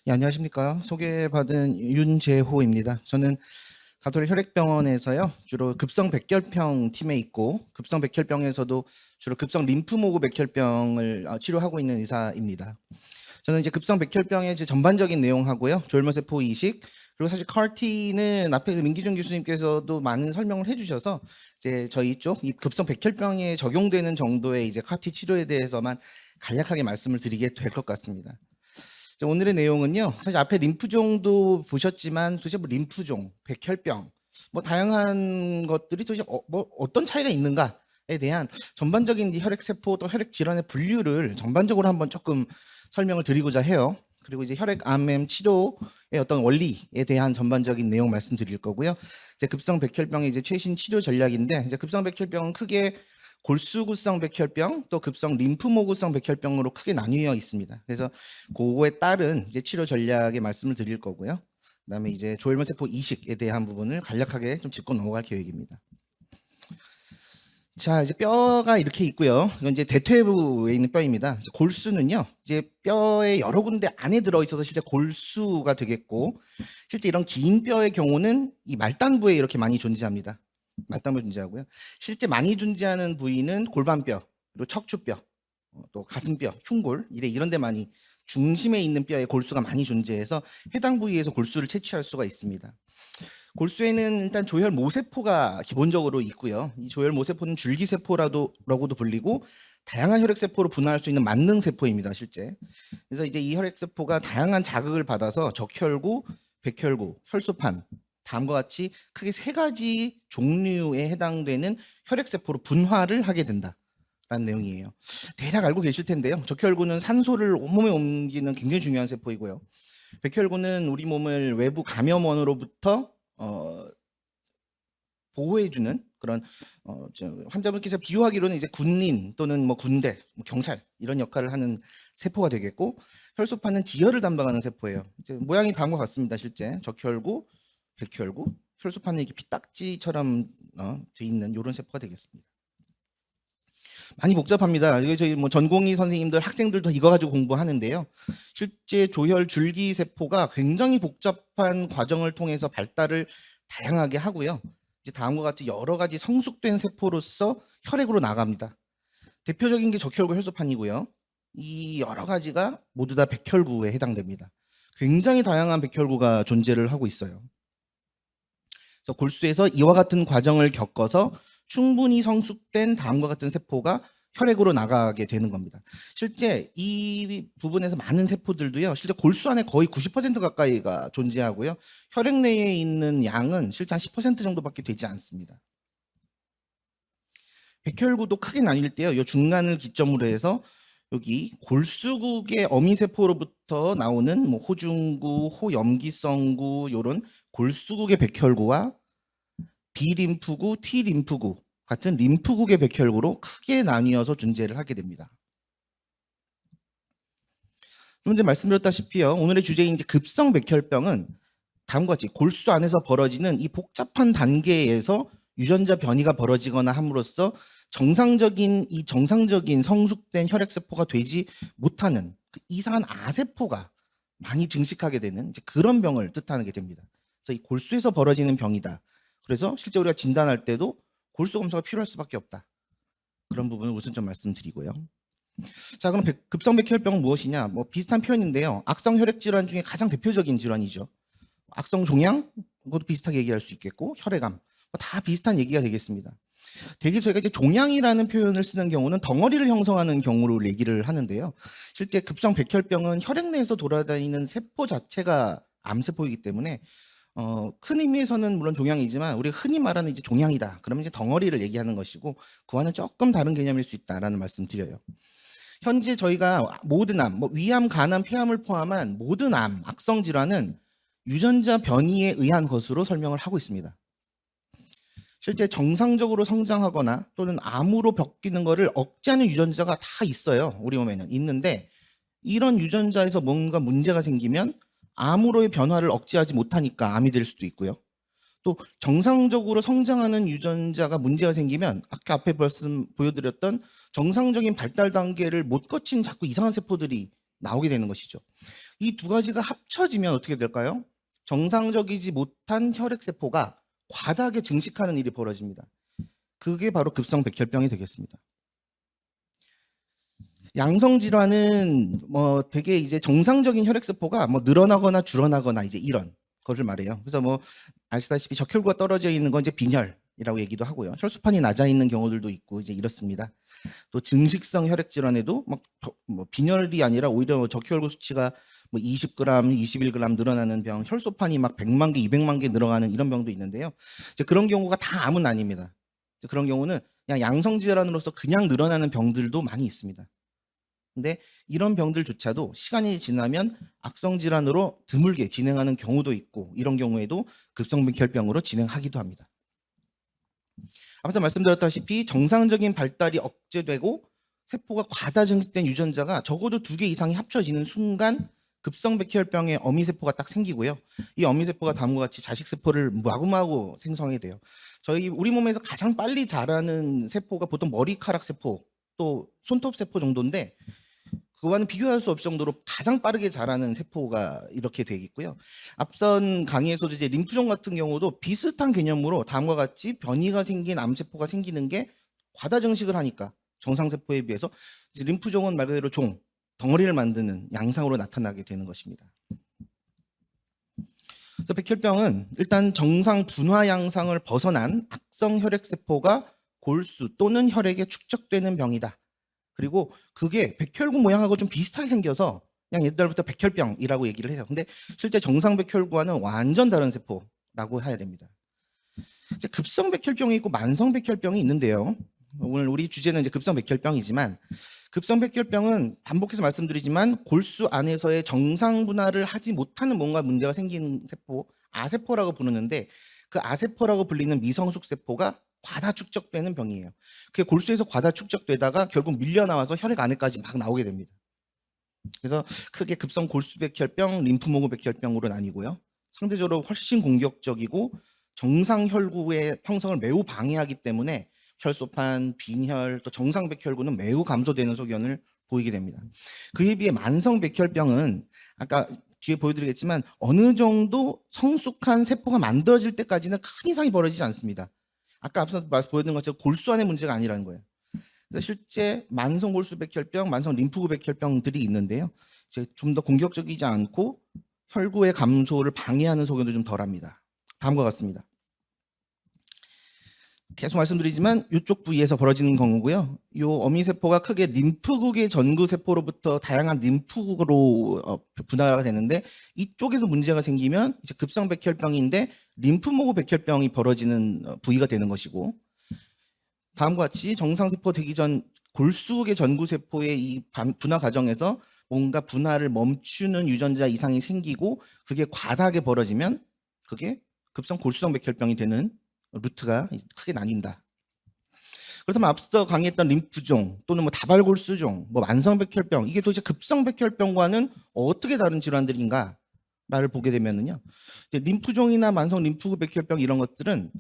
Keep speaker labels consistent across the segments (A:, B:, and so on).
A: 예, 안녕하십니까. 소개받은 윤재호입니다. 저는 가톨릭 혈액병원에서요. 주로 급성 백혈병 팀에 있고 급성 백혈병에서도 주로 급성 림프모구 백혈병을 치료하고 있는 의사입니다. 저는 이제 급성 백혈병의 이제 전반적인 내용하고요. 조혈모세포 이식 그리고 사실 CAR-T는 앞에 민기준 교수님께서도 많은 설명을 해주셔서 이제 저희 쪽 이 급성 백혈병에 적용되는 정도의 이제 CAR-T 치료에 대해서만 간략하게 말씀을 드리게 될 것 같습니다. 오늘의 내용은요. 사실 앞에 림프종도 보셨지만 도대체 뭐 림프종, 백혈병, 뭐 다양한 것들이 도대체 뭐 어떤 차이가 있는가에 대한 전반적인 혈액세포 또 혈액 질환의 분류를 전반적으로 한번 조금 설명을 드리고자 해요. 그리고 이제 혈액암 치료의 어떤 원리에 대한 전반적인 내용 말씀드릴 거고요. 이제 급성 백혈병의 이제 최신 치료 전략인데 이제 급성 백혈병은 크게 골수구성 백혈병 또 급성 림프모구성 백혈병으로 크게 나뉘어 있습니다. 그래서 그거에 따른 이제 치료 전략의 말씀을 드릴 거고요. 그다음에 이제 조혈모세포 이식에 대한 부분을 간략하게 좀 짚고 넘어갈 계획입니다. 자, 이제 뼈가 이렇게 있고요. 이건 이제 대퇴부에 있는 뼈입니다. 골수는요, 이제 뼈의 여러 군데 안에 들어 있어서 실제 골수가 되겠고, 실제 이런 긴 뼈의 경우는 이 말단부에 이렇게 많이 존재합니다. 말단부에 존재하고요. 실제 많이 존재하는 부위는 골반뼈, 그리고 척추뼈, 또 가슴뼈, 흉골 이런 데 많이 중심에 있는 뼈에 골수가 많이 존재해서 해당 부위에서 골수를 채취할 수가 있습니다. 골수에는 일단 조혈모세포가 기본적으로 있고요. 이 조혈모세포는 줄기세포라고도 불리고 다양한 혈액세포로 분화할 수 있는 만능세포입니다, 실제. 그래서 이제 이 혈액세포가 다양한 자극을 받아서 적혈구, 백혈구, 혈소판, 다음과 같이 크게 세 가지 종류에 해당되는 혈액세포로 분화를 하게 된다라는 내용이에요. 대략 알고 계실 텐데요. 적혈구는 산소를 온몸에 옮기는 굉장히 중요한 세포이고요. 백혈구는 우리 몸을 외부 감염원으로부터 보호해주는 그런 환자분께서 비유하기로는 이제 군인 또는 뭐 군대, 뭐 경찰 이런 역할을 하는 세포가 되겠고, 혈소판은 지혈을 담당하는 세포예요. 이제 모양이 다음과 같습니다. 실제 적혈구, 백혈구, 혈소판은 이렇게 피딱지처럼 돼 있는 이런 세포가 되겠습니다. 많이 복잡합니다. 이게 저희 뭐 전공의 선생님들, 학생들도 이거 가지고 공부하는데요. 실제 조혈 줄기 세포가 굉장히 복잡한 과정을 통해서 발달을 다양하게 하고요. 이제 다음과 같이 여러 가지 성숙된 세포로서 혈액으로 나갑니다. 대표적인 게 적혈구 혈소판이고요. 이 여러 가지가 모두 다 백혈구에 해당됩니다. 굉장히 다양한 백혈구가 존재를 하고 있어요. 그래서 골수에서 이와 같은 과정을 겪어서 충분히 성숙된 다음과 같은 세포가 혈액으로 나가게 되는 겁니다. 실제 이 부분에서 많은 세포들도요, 실제 골수 안에 거의 90% 가까이가 존재하고요. 혈액 내에 있는 양은 실제 한 10% 정도밖에 되지 않습니다. 백혈구도 크게 나뉠 때요, 이 중간을 기점으로 해서 여기 골수국의 어미세포로부터 나오는 뭐 호중구, 호염기성구 이런 골수국의 백혈구와 B림프구, T림프구 같은 림프국의 백혈구로 크게 나뉘어서 존재를 하게 됩니다. 좀 전에 말씀드렸다시피요, 오늘의 주제인 이제 급성 백혈병은 다음과 같이 골수 안에서 벌어지는 이 복잡한 단계에서 유전자 변이가 벌어지거나 함으로써 정상적인 성숙된 혈액세포가 되지 못하는 그 이상한 아세포가 많이 증식하게 되는 이제 그런 병을 뜻하는 게 됩니다. 그래서 이 골수에서 벌어지는 병이다. 그래서 실제 우리가 진단할 때도 골수 검사가 필요할 수밖에 없다. 그런 부분을 우선 좀 말씀드리고요. 자, 그럼 급성 백혈병은 무엇이냐? 뭐 비슷한 표현인데요. 악성 혈액 질환 중에 가장 대표적인 질환이죠. 악성 종양, 그것도 비슷하게 얘기할 수 있겠고, 혈액암, 다 비슷한 얘기가 되겠습니다. 대개 저희가 이제 종양이라는 표현을 쓰는 경우는 덩어리를 형성하는 경우로 얘기를 하는데요. 실제 급성 백혈병은 혈액 내에서 돌아다니는 세포 자체가 암세포이기 때문에 큰 의미에서는 물론 종양이지만 우리가 흔히 말하는 이제 종양이다. 그러면 이제 덩어리를 얘기하는 것이고 그와는 조금 다른 개념일 수 있다라는 말씀 드려요. 현재 저희가 모든 암, 뭐 위암, 간암, 폐암을 포함한 모든 암, 악성 질환은 유전자 변이에 의한 것으로 설명을 하고 있습니다. 실제 정상적으로 성장하거나 또는 암으로 바뀌는 것을 억제하는 유전자가 다 있어요. 우리 몸에는 있는데 이런 유전자에서 뭔가 문제가 생기면 암으로의 변화를 억제하지 못하니까 암이 될 수도 있고요. 또 정상적으로 성장하는 유전자가 문제가 생기면 아까 앞에 보여드렸던 정상적인 발달 단계를 못 거친 자꾸 이상한 세포들이 나오게 되는 것이죠. 이 두 가지가 합쳐지면 어떻게 될까요? 정상적이지 못한 혈액세포가 과다하게 증식하는 일이 벌어집니다. 그게 바로 급성백혈병이 되겠습니다. 양성 질환은 뭐 되게 이제 정상적인 혈액세포가 뭐 늘어나거나 줄어나거나 이제 이런 것을 말해요. 그래서 뭐 아시다시피 적혈구가 떨어져 있는 건 이제 빈혈이라고 얘기도 하고요. 혈소판이 낮아 있는 경우들도 있고 이제 이렇습니다. 또 증식성 혈액 질환에도 뭐 빈혈이 아니라 오히려 뭐 적혈구 수치가 뭐 20g, 21g 늘어나는 병, 혈소판이 막 100만 개, 200만 개 늘어가는 이런 병도 있는데요. 이제 그런 경우가 다 암은 아닙니다. 그런 경우는 그냥 양성 질환으로서 그냥 늘어나는 병들도 많이 있습니다. 근데 이런 병들조차도 시간이 지나면 악성 질환으로 드물게 진행하는 경우도 있고 이런 경우에도 급성백혈병으로 진행하기도 합니다. 앞서 말씀드렸다시피 정상적인 발달이 억제되고 세포가 과다 증식된 유전자가 적어도 2개 이상이 합쳐지는 순간 급성백혈병의 어미세포가 딱 생기고요. 이 어미세포가 다음과 같이 자식세포를 마구마구 생성하게 돼요. 우리 몸에서 가장 빨리 자라는 세포가 보통 머리카락 세포 또 손톱 세포 정도인데 그와는 비교할 수 없을 정도로 가장 빠르게 자라는 세포가 이렇게 되겠고요. 앞선 강의에서도 이제 림프종 같은 경우도 비슷한 개념으로 다음과 같이 변이가 생긴 암세포가 생기는 게 과다 증식을 하니까 정상세포에 비해서 이제 림프종은 말 그대로 덩어리를 만드는 양상으로 나타나게 되는 것입니다. 그래서 백혈병은 일단 정상 분화 양상을 벗어난 악성 혈액세포가 골수 또는 혈액에 축적되는 병이다. 그리고 그게 백혈구 모양하고 좀 비슷하게 생겨서 그냥 옛날부터 백혈병이라고 얘기를 해요. 근데 실제 정상 백혈구와는 완전 다른 세포라고 해야 됩니다. 이제 급성 백혈병이 있고 만성 백혈병이 있는데요. 오늘 우리 주제는 이제 급성 백혈병이지만 급성 백혈병은 반복해서 말씀드리지만 골수 안에서의 정상 분할을 하지 못하는 뭔가 문제가 생긴 세포, 아세포라고 부르는데 그 아세포라고 불리는 미성숙 세포가 과다 축적되는 병이에요. 그게 골수에서 과다 축적되다가 결국 밀려 나와서 혈액 안에까지 막 나오게 됩니다. 그래서 크게 급성 골수백혈병, 림프모그 백혈병으로 나뉘고요. 상대적으로 훨씬 공격적이고 정상 혈구의 형성을 매우 방해하기 때문에 혈소판, 빈혈, 또 정상 백혈구는 매우 감소되는 소견을 보이게 됩니다. 그에 비해 만성 백혈병은 아까 뒤에 보여드리겠지만 어느 정도 성숙한 세포가 만들어질 때까지는 큰 이상이 벌어지지 않습니다. 아까 앞서 보여드린 것처럼 골수 안의 문제가 아니라는 거예요. 그래서 실제 만성 골수 백혈병, 만성 림프구 백혈병들이 있는데요. 좀 더 공격적이지 않고 혈구의 감소를 방해하는 소견도 좀 덜합니다. 다음과 같습니다. 계속 말씀드리지만 이쪽 부위에서 벌어지는 경우고요. 이 어미세포가 크게 림프국의 전구세포로부터 다양한 림프국으로 분화가 되는데 이쪽에서 문제가 생기면 이제 급성백혈병인데 림프모그 백혈병이 벌어지는 부위가 되는 것이고 다음과 같이 정상세포 되기 전 골수국의 전구세포의 이 분화 과정에서 뭔가 분화를 멈추는 유전자 이상이 생기고 그게 과다하게 벌어지면 그게 급성 골수성 백혈병이 되는 루트가 크게 나뉜다. 그렇다면 앞서 강의했던 림프종 또는 뭐 다발골수종, 뭐 만성백혈병 이게 도대체 급성백혈병과는 어떻게 다른 질환들인가를 보게 되면은요, 림프종이나 만성 림프구 백혈병 이런 것들은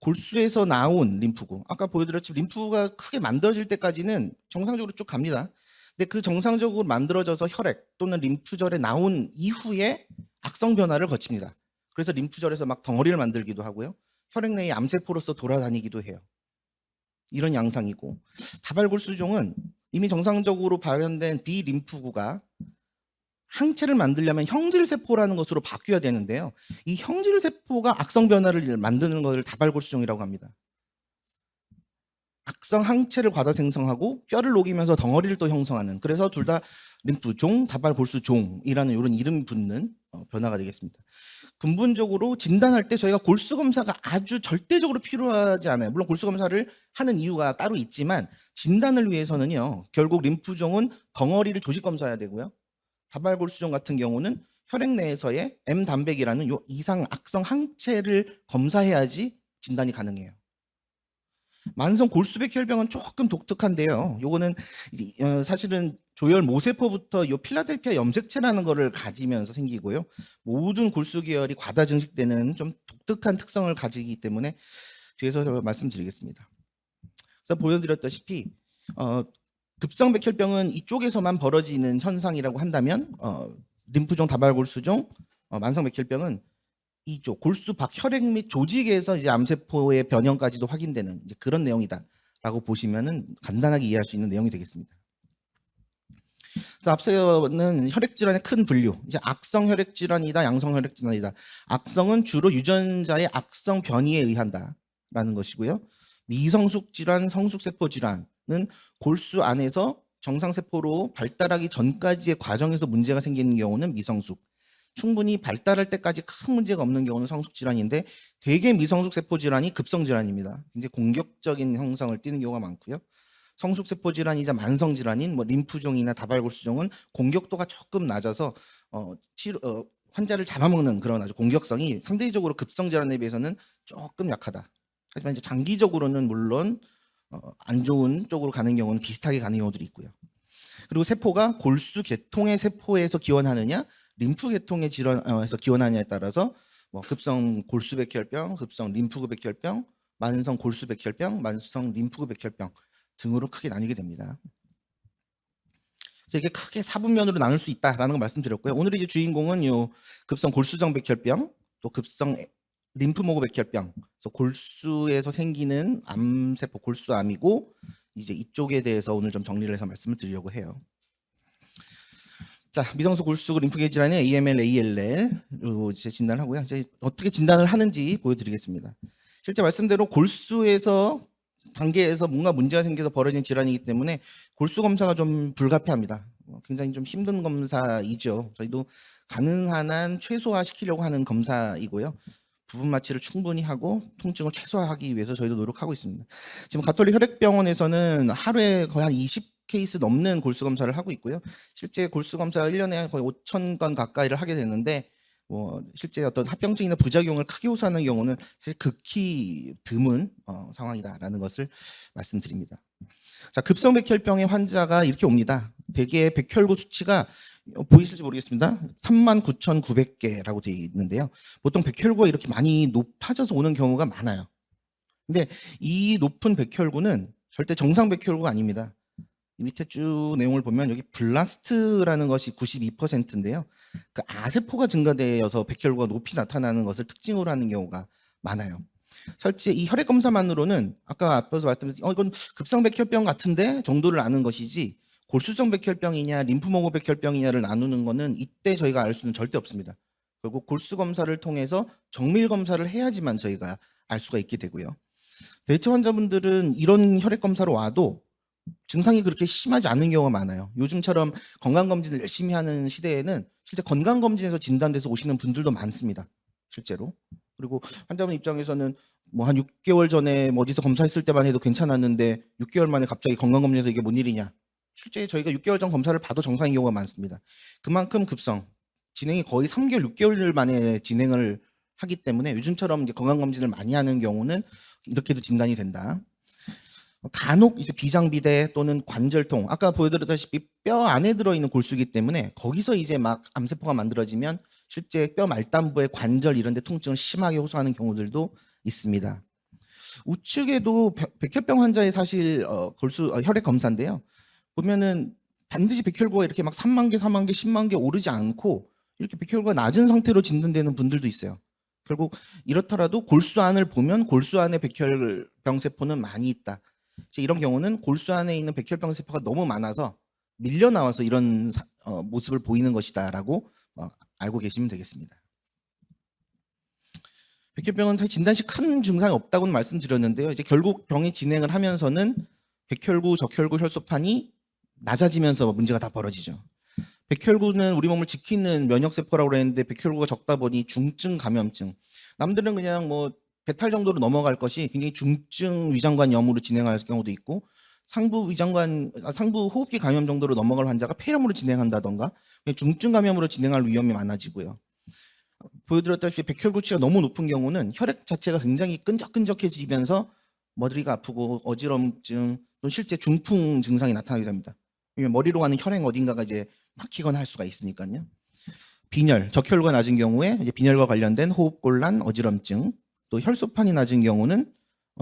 A: 골수에서 나온 림프구, 아까 보여드렸지만 림프가 크게 만들어질 때까지는 정상적으로 쭉 갑니다. 근데 그 정상적으로 만들어져서 혈액 또는 림프절에 나온 이후에 악성 변화를 거칩니다. 그래서 림프절에서 막 덩어리를 만들기도 하고요. 혈액 내에 암세포로서 돌아다니기도 해요. 이런 양상이고 다발골수종은 이미 정상적으로 발현된 비림프구가 항체를 만들려면 형질세포라는 것으로 바뀌어야 되는데요. 이 형질세포가 악성 변화를 만드는 것을 다발골수종이라고 합니다. 악성 항체를 과다 생성하고 뼈를 녹이면서 덩어리를 또 형성하는, 그래서 둘 다 림프종, 다발골수종이라는 이런 이름이 붙는 변화가 되겠습니다. 근본적으로 진단할 때 저희가 골수 검사가 아주 절대적으로 필요하지 않아요. 물론 골수 검사를 하는 이유가 따로 있지만 진단을 위해서는요. 결국 림프종은 덩어리를 조직 검사해야 되고요. 다발골수종 같은 경우는 혈액 내에서의 M 단백이라는 요 이상 악성 항체를 검사해야지 진단이 가능해요. 만성 골수백혈병은 조금 독특한데요. 요거는 사실은 조혈 모세포부터 요 필라델피아 염색체라는 거를 가지면서 생기고요. 모든 골수 계열이 과다 증식되는 좀 독특한 특성을 가지기 때문에 뒤에서 말씀드리겠습니다. 그래서 보여드렸다시피 급성 백혈병은 이쪽에서만 벌어지는 현상이라고 한다면 림프종, 다발골수종, 만성맥혈병은 이쪽 골수 밖혈액 및 조직에서 이제 암세포의 변형까지도 확인되는 이제 그런 내용이다라고 보시면은 간단하게 이해할 수 있는 내용이 되겠습니다. 그래서 앞서는 혈액 질환의 큰 분류, 이제 악성 혈액 질환이다, 양성 혈액 질환이다. 악성은 주로 유전자의 악성 변이에 의한다라는 것이고요. 미성숙 질환, 성숙 세포 질환은 골수 안에서 정상 세포로 발달하기 전까지의 과정에서 문제가 생기는 경우는 미성숙. 충분히 발달할 때까지 큰 문제가 없는 경우는 성숙 질환인데 대개 미성숙 세포 질환이 급성 질환입니다. 굉장히 공격적인 형성을 띠는 경우가 많고요. 성숙 세포 질환이자 만성 질환인 뭐 림프종이나 다발골수종은 공격도가 조금 낮아서 환자를 잡아먹는 그런 아주 공격성이 상대적으로 급성 질환에 비해서는 조금 약하다. 하지만 이제 장기적으로는 물론 안 좋은 쪽으로 가는 경우는 비슷하게 가는 경우들이 있고요. 그리고 세포가 골수 계통의 세포에서 기원하느냐, 림프 계통의 질환에서 기원하느냐에 따라서 뭐 급성 골수백혈병, 급성 림프구 백혈병, 만성 골수백혈병, 만성 림프구 백혈병 등으로 크게 나뉘게 됩니다. 그래서 이게 크게 4분면으로 나눌 수 있다라는 걸 말씀드렸고요. 오늘 이제 주인공은 요 급성 골수정 백혈병, 또 급성 림프모구 백혈병, 그래서 골수에서 생기는 암세포 골수암이고 이제 이쪽에 대해서 오늘 좀 정리를 해서 말씀을 드리려고 해요. 자, 미성숙 골수 림프계 질환의 AML, ALL로 이제 진단을 하고요. 이제 어떻게 진단을 하는지 보여드리겠습니다. 실제 말씀대로 골수에서 단계에서 뭔가 문제가 생겨서 벌어진 질환이기 때문에 골수 검사가 좀 불가피합니다. 굉장히 좀 힘든 검사이죠. 저희도 가능한 한 최소화시키려고 하는 검사이고요. 부분 마취를 충분히 하고 통증을 최소화하기 위해서 저희도 노력하고 있습니다. 지금 가톨릭 혈액병원에서는 하루에 거의 한 20케이스 넘는 골수 검사를 하고 있고요. 실제 골수 검사 1년에 거의 5,000건 가까이를 하게 되는데 뭐 실제 어떤 합병증이나 부작용을 크게 호소하는 경우는 사실 극히 드문 상황이다라는 것을 말씀드립니다. 자, 급성 백혈병의 환자가 이렇게 옵니다. 대개 백혈구 수치가 보이실지 모르겠습니다. 39,900개라고 되어 있는데요. 보통 백혈구가 이렇게 많이 높아져서 오는 경우가 많아요. 근데 이 높은 백혈구는 절대 정상 백혈구가 아닙니다. 이 밑에 쭉 내용을 보면 여기 블라스트라는 것이 92%인데요. 그 아세포가 증가되어서 백혈구가 높이 나타나는 것을 특징으로 하는 경우가 많아요. 실제 이 혈액 검사만으로는 아까 앞에서 말씀드린 이건 급성 백혈병 같은데 정도를 아는 것이지 골수성 백혈병이냐 림프모구 백혈병이냐를 나누는 거는 이때 저희가 알 수는 절대 없습니다. 결국 골수 검사를 통해서 정밀 검사를 해야지만 저희가 알 수가 있게 되고요. 대체 환자분들은 이런 혈액 검사로 와도 증상이 그렇게 심하지 않은 경우가 많아요. 요즘처럼 건강검진을 열심히 하는 시대에는 실제 건강검진에서 진단돼서 오시는 분들도 많습니다. 실제로. 그리고 환자분 입장에서는 뭐 한 6개월 전에 뭐 어디서 검사했을 때만 해도 괜찮았는데 6개월 만에 갑자기 건강검진에서 이게 뭔 일이냐. 실제 저희가 6개월 전 검사를 봐도 정상인 경우가 많습니다. 그만큼 급성, 진행이 거의 3개월, 6개월 만에 진행을 하기 때문에 요즘처럼 이제 건강검진을 많이 하는 경우는 이렇게도 진단이 된다. 간혹 이제 비장비대 또는 관절통, 아까 보여드렸다시피 뼈 안에 들어있는 골수이기 때문에 거기서 이제 막 암세포가 만들어지면 실제 뼈 말단부의 관절 이런 데 통증을 심하게 호소하는 경우들도 있습니다. 우측에도 백혈병 환자의 사실 골수 혈액 검사인데요. 보면은 반드시 백혈구가 이렇게 막 3만 개, 4만 개, 10만 개 오르지 않고 이렇게 백혈구가 낮은 상태로 진단되는 분들도 있어요. 결국 이렇더라도 골수 안을 보면 골수 안에 백혈병 세포는 많이 있다. 이런 경우는 골수 안에 있는 백혈병 세포가 너무 많아서 밀려 나와서 이런 모습을 보이는 것이다라고 알고 계시면 되겠습니다. 백혈병은 사실 진단 시 큰 증상이 없다고는 말씀드렸는데요. 이제 결국 병이 진행을 하면서는 백혈구, 적혈구 혈소판이 낮아지면서 문제가 다 벌어지죠. 백혈구는 우리 몸을 지키는 면역세포라고 그랬는데 백혈구가 적다 보니 중증 감염증. 남들은 그냥 뭐 배탈 정도로 넘어갈 것이 굉장히 중증 위장관염으로 진행할 경우도 있고 상부 호흡기 감염 정도로 넘어갈 환자가 폐렴으로 진행한다던가 중증 감염으로 진행할 위험이 많아지고요. 보여드렸다시피 백혈구치가 너무 높은 경우는 혈액 자체가 굉장히 끈적끈적해지면서 머리가 아프고 어지럼증 또 실제 중풍 증상이 나타나게 됩니다. 왜냐면 머리로 가는 혈액 어딘가가 이제 막히거나 할 수가 있으니까요. 빈혈, 적혈구가 낮은 경우에 이제 빈혈과 관련된 호흡곤란, 어지럼증, 또 혈소판이 낮은 경우는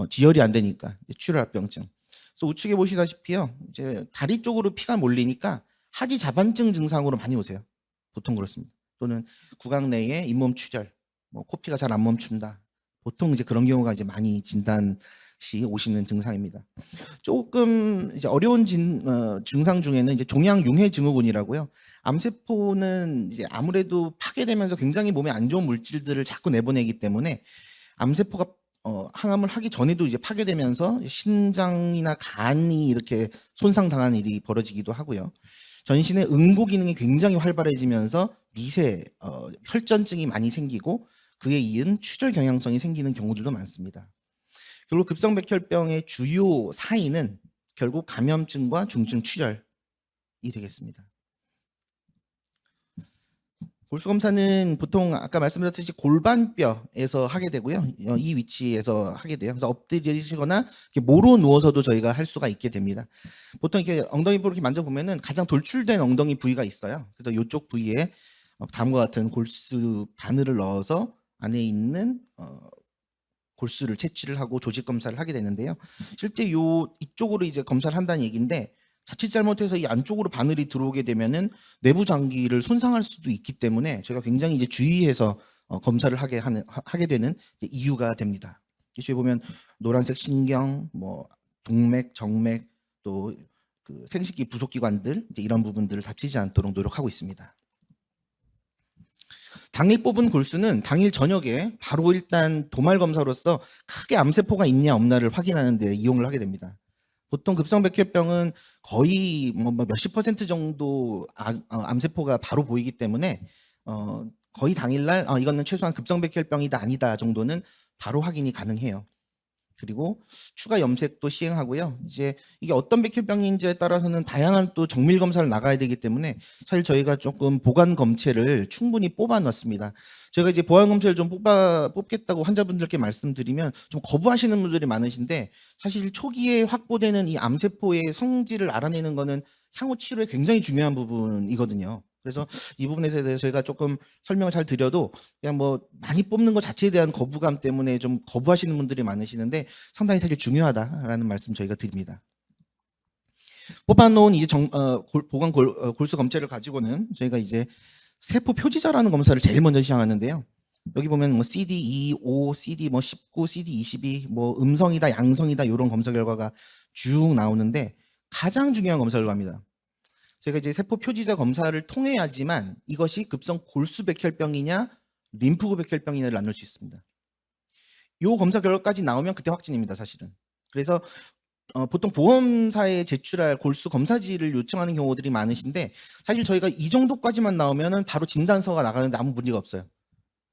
A: 지혈이 안 되니까 출혈합병증. 그래서 우측에 보시다시피요, 이제 다리 쪽으로 피가 몰리니까 하지 자반증 증상으로 많이 오세요. 보통 그렇습니다. 또는 구강 내에 잇몸 출혈, 뭐 코피가 잘 안 멈춘다. 보통 이제 그런 경우가 이제 많이 진단 시 오시는 증상입니다. 조금 이제 어려운 증상 중에는 이제 종양 융해 증후군이라고요. 암세포는 이제 아무래도 파괴되면서 굉장히 몸에 안 좋은 물질들을 자꾸 내보내기 때문에 암세포가 항암을 하기 전에도 이제 파괴되면서 신장이나 간이 이렇게 손상당하는 일이 벌어지기도 하고요. 전신의 응고 기능이 굉장히 활발해지면서 미세 혈전증이 많이 생기고 그에 이은 출혈 경향성이 생기는 경우들도 많습니다. 결국 급성백혈병의 주요 사인은 결국 감염증과 중증 출혈이 되겠습니다. 골수 검사는 보통 아까 말씀드렸듯이 골반뼈에서 하게 되고요. 이 위치에서 하게 돼요. 그래서 엎드리시거나 모로 누워서도 저희가 할 수가 있게 됩니다. 보통 이렇게 엉덩이 부분 이렇게 만져보면은 가장 돌출된 엉덩이 부위가 있어요. 그래서 이쪽 부위에 다음과 같은 골수 바늘을 넣어서 안에 있는 골수를 채취를 하고 조직 검사를 하게 되는데요. 실제 이쪽으로 이제 검사를 한다는 얘기인데 자칫 잘못해서 이 안쪽으로 바늘이 들어오게 되면은 내부 장기를 손상할 수도 있기 때문에 저희가 굉장히 이제 주의해서 검사를 하게 되는 이유가 됩니다. 여기 보면 노란색 신경, 뭐 동맥, 정맥, 또 그 생식기 부속기관들 이런 부분들을 다치지 않도록 노력하고 있습니다. 당일 뽑은 골수는 당일 저녁에 바로 일단 도말 검사로서 크게 암세포가 있냐 없냐를 확인하는 데 이용을 하게 됩니다. 보통 급성백혈병은 거의 뭐 몇십 % 정도 암세포가 바로 보이기 때문에 거의 당일날 이거는 최소한 급성백혈병이다 아니다 정도는 바로 확인이 가능해요. 그리고 추가 염색도 시행하고요. 이제 이게 어떤 백혈병인지에 따라서는 다양한 또 정밀 검사를 나가야 되기 때문에 사실 저희가 조금 보관 검체를 충분히 뽑아 놨습니다. 저희가 이제 보안 검체를 좀 뽑겠다고 환자분들께 말씀드리면 좀 거부하시는 분들이 많으신데 사실 초기에 확보되는 이 암세포의 성질을 알아내는 거는 향후 치료에 굉장히 중요한 부분이거든요. 그래서 이 부분에 대해서 저희가 조금 설명을 잘 드려도 그냥 뭐 많이 뽑는 것 자체에 대한 거부감 때문에 좀 거부하시는 분들이 많으시는데 상당히 사실 중요하다라는 말씀 저희가 드립니다. 뽑아놓은 이제 보관 골수 검체를 가지고는 저희가 이제 세포 표지자라는 검사를 제일 먼저 시작하는데요. 여기 보면 뭐 CD25, CD 뭐 19, CD22, 뭐 음성이다, 양성이다 이런 검사 결과가 쭉 나오는데 가장 중요한 검사 결과입니다. 제가 이제 세포 표지자 검사를 통해야지만 이것이 급성 골수백혈병이냐 림프구 백혈병이냐를 나눌 수 있습니다. 이 검사 결과까지 나오면 그때 확진입니다, 사실은. 그래서 보통 보험사에 제출할 골수 검사지를 요청하는 경우들이 많으신데 사실 저희가 이 정도까지만 나오면은 바로 진단서가 나가는데 아무 문제가 없어요.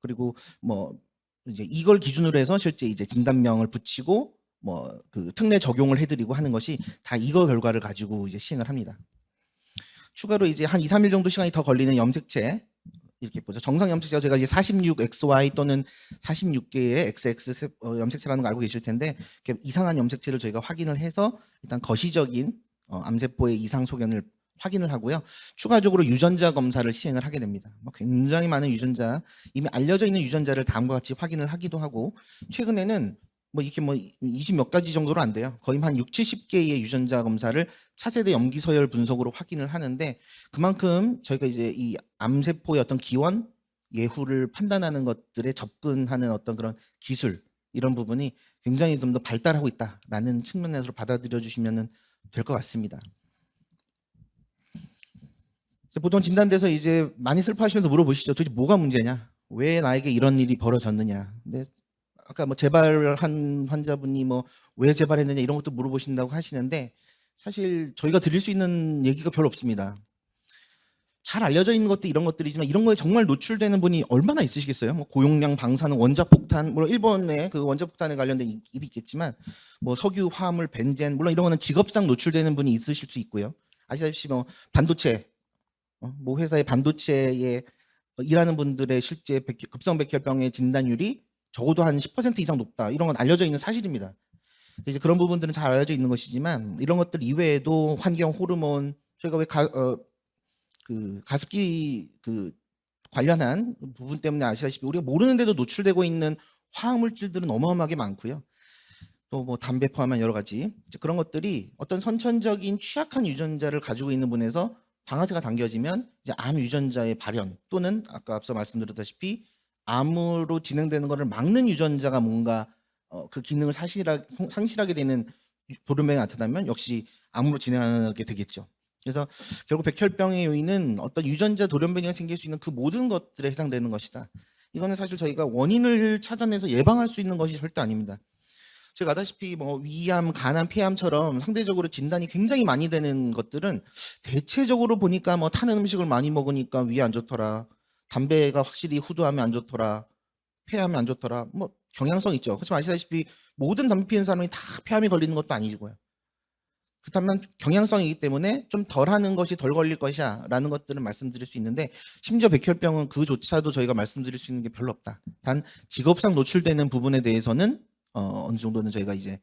A: 그리고 뭐 이제 이걸 기준으로 해서 실제 이제 진단명을 붙이고 뭐 그 특례 적용을 해드리고 하는 것이 다 이거 결과를 가지고 이제 시행을 합니다. 추가로 이제 한 2, 3일 정도 시간이 더 걸리는 염색체 이렇게 보죠. 정상 염색체가 제가 이제 46XY 또는 46개의 XX 염색체라는 거 알고 계실 텐데 이렇게 이상한 염색체를 저희가 확인을 해서 일단 거시적인 암세포의 이상 소견을 확인을 하고요. 추가적으로 유전자 검사를 시행을 하게 됩니다. 굉장히 많은 유전자, 이미 알려져 있는 유전자를 다음과 같이 확인을 하기도 하고 최근에는 뭐 이렇게 뭐 20 몇 가지 정도로 안 돼요. 거의 한 6, 70개의 유전자 검사를 차세대 염기 서열 분석으로 확인을 하는데 그만큼 저희가 이제 이 암세포의 어떤 기원, 예후를 판단하는 것들에 접근하는 어떤 그런 기술 이런 부분이 굉장히 좀 더 발달하고 있다라는 측면에서 받아들여 주시면 될 것 같습니다. 보통 진단돼서 이제 많이 슬퍼하시면서 물어보시죠. 도대체 뭐가 문제냐? 왜 나에게 이런 일이 벌어졌느냐? 근데 아까 뭐 재발한 환자분이 뭐 왜 재발했느냐 이런 것도 물어보신다고 하시는데 사실 저희가 드릴 수 있는 얘기가 별로 없습니다. 잘 알려져 있는 것도 이런 것들이지만 이런 거에 정말 노출되는 분이 얼마나 있으시겠어요? 뭐 고용량 방사능, 원자폭탄, 물론 일본의 그 원자폭탄에 관련된 일이 있겠지만 뭐 석유, 화물, 벤젠 물론 이런 거는 직업상 노출되는 분이 있으실 수 있고요. 아시다시피 뭐 반도체, 뭐 회사의 반도체에 일하는 분들의 실제 급성백혈병의 진단율이 적어도 한 10% 이상 높다. 이런 건 알려져 있는 사실입니다. 이제 그런 부분들은 잘 알려져 있는 것이지만 이런 것들 이외에도 환경 호르몬 저희가 왜 가습기 관련한 부분 때문에 아시다시피 우리가 모르는데도 노출되고 있는 화학 물질들은 어마어마하게 많고요. 또 뭐 담배 포함한 여러 가지 그런 것들이 어떤 선천적인 취약한 유전자를 가지고 있는 분에서 방아쇠가 당겨지면 이제 암 유전자의 발현 또는 아까 앞서 말씀드렸다시피 암으로 진행되는 것을 막는 유전자가 뭔가 그 기능을 상실하게 되는 돌연변이가 나타나면 역시 암으로 진행하게 되겠죠. 그래서 결국 백혈병의 요인은 어떤 유전자 돌연변이가 생길 수 있는 그 모든 것들에 해당되는 것이다. 이거는 사실 저희가 원인을 찾아내서 예방할 수 있는 것이 절대 아닙니다. 제가 아다시피 뭐 위암, 간암, 폐암처럼 상대적으로 진단이 굉장히 많이 되는 것들은 대체적으로 보니까 뭐 타는 음식을 많이 먹으니까 위에 안 좋더라. 담배가 확실히 후두하면 안 좋더라. 폐암이 안 좋더라. 뭐 경향성 있죠. 그렇지만 아시다시피 모든 담배 피우는 사람이 다 폐암이 걸리는 것도 아니고요. 그렇다면 경향성이기 때문에 좀 덜하는 것이 덜 걸릴 것이야 라는 것들을 말씀드릴 수 있는데 심지어 백혈병은 그조차도 저희가 말씀드릴 수 있는 게 별로 없다. 단 직업상 노출되는 부분에 대해서는 어느 정도는 저희가 이제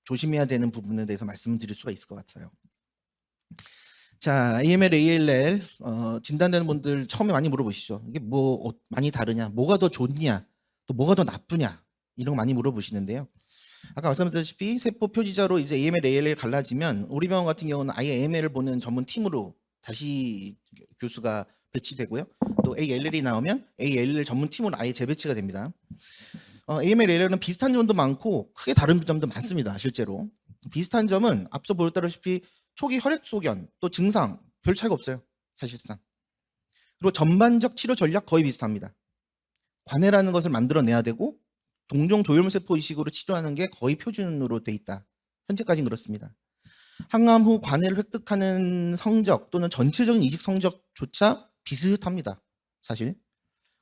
A: 조심해야 되는 부분에 대해서 말씀드릴 수가 있을 것 같아요. 자, AML, ALL 진단되는 분들 처음에 많이 물어보시죠. 이게 뭐 많이 다르냐, 뭐가 더 좋냐, 또 뭐가 더 나쁘냐 이런 거 많이 물어보시는데요. 아까 말씀드렸다시피 세포 표지자로 이제 AML, ALL 갈라지면 우리 병원 같은 경우는 아예 AML을 보는 전문 팀으로 다시 교수가 배치되고요. 또 ALL이 나오면 ALL 전문 팀으로 아예 재배치가 됩니다. AML, ALL은 비슷한 점도 많고 크게 다른 점도 많습니다. 실제로 비슷한 점은 앞서 보였다시피 초기 혈액 소견 또 증상 별 차이가 없어요. 사실상. 그리고 전반적 치료 전략 거의 비슷합니다. 관해라는 것을 만들어내야 되고 동종 조혈세포 이식으로 치료하는 게 거의 표준으로 돼 있다. 현재까지는 그렇습니다. 항암 후 관해를 획득하는 성적 또는 전체적인 이식 성적조차 비슷합니다. 사실.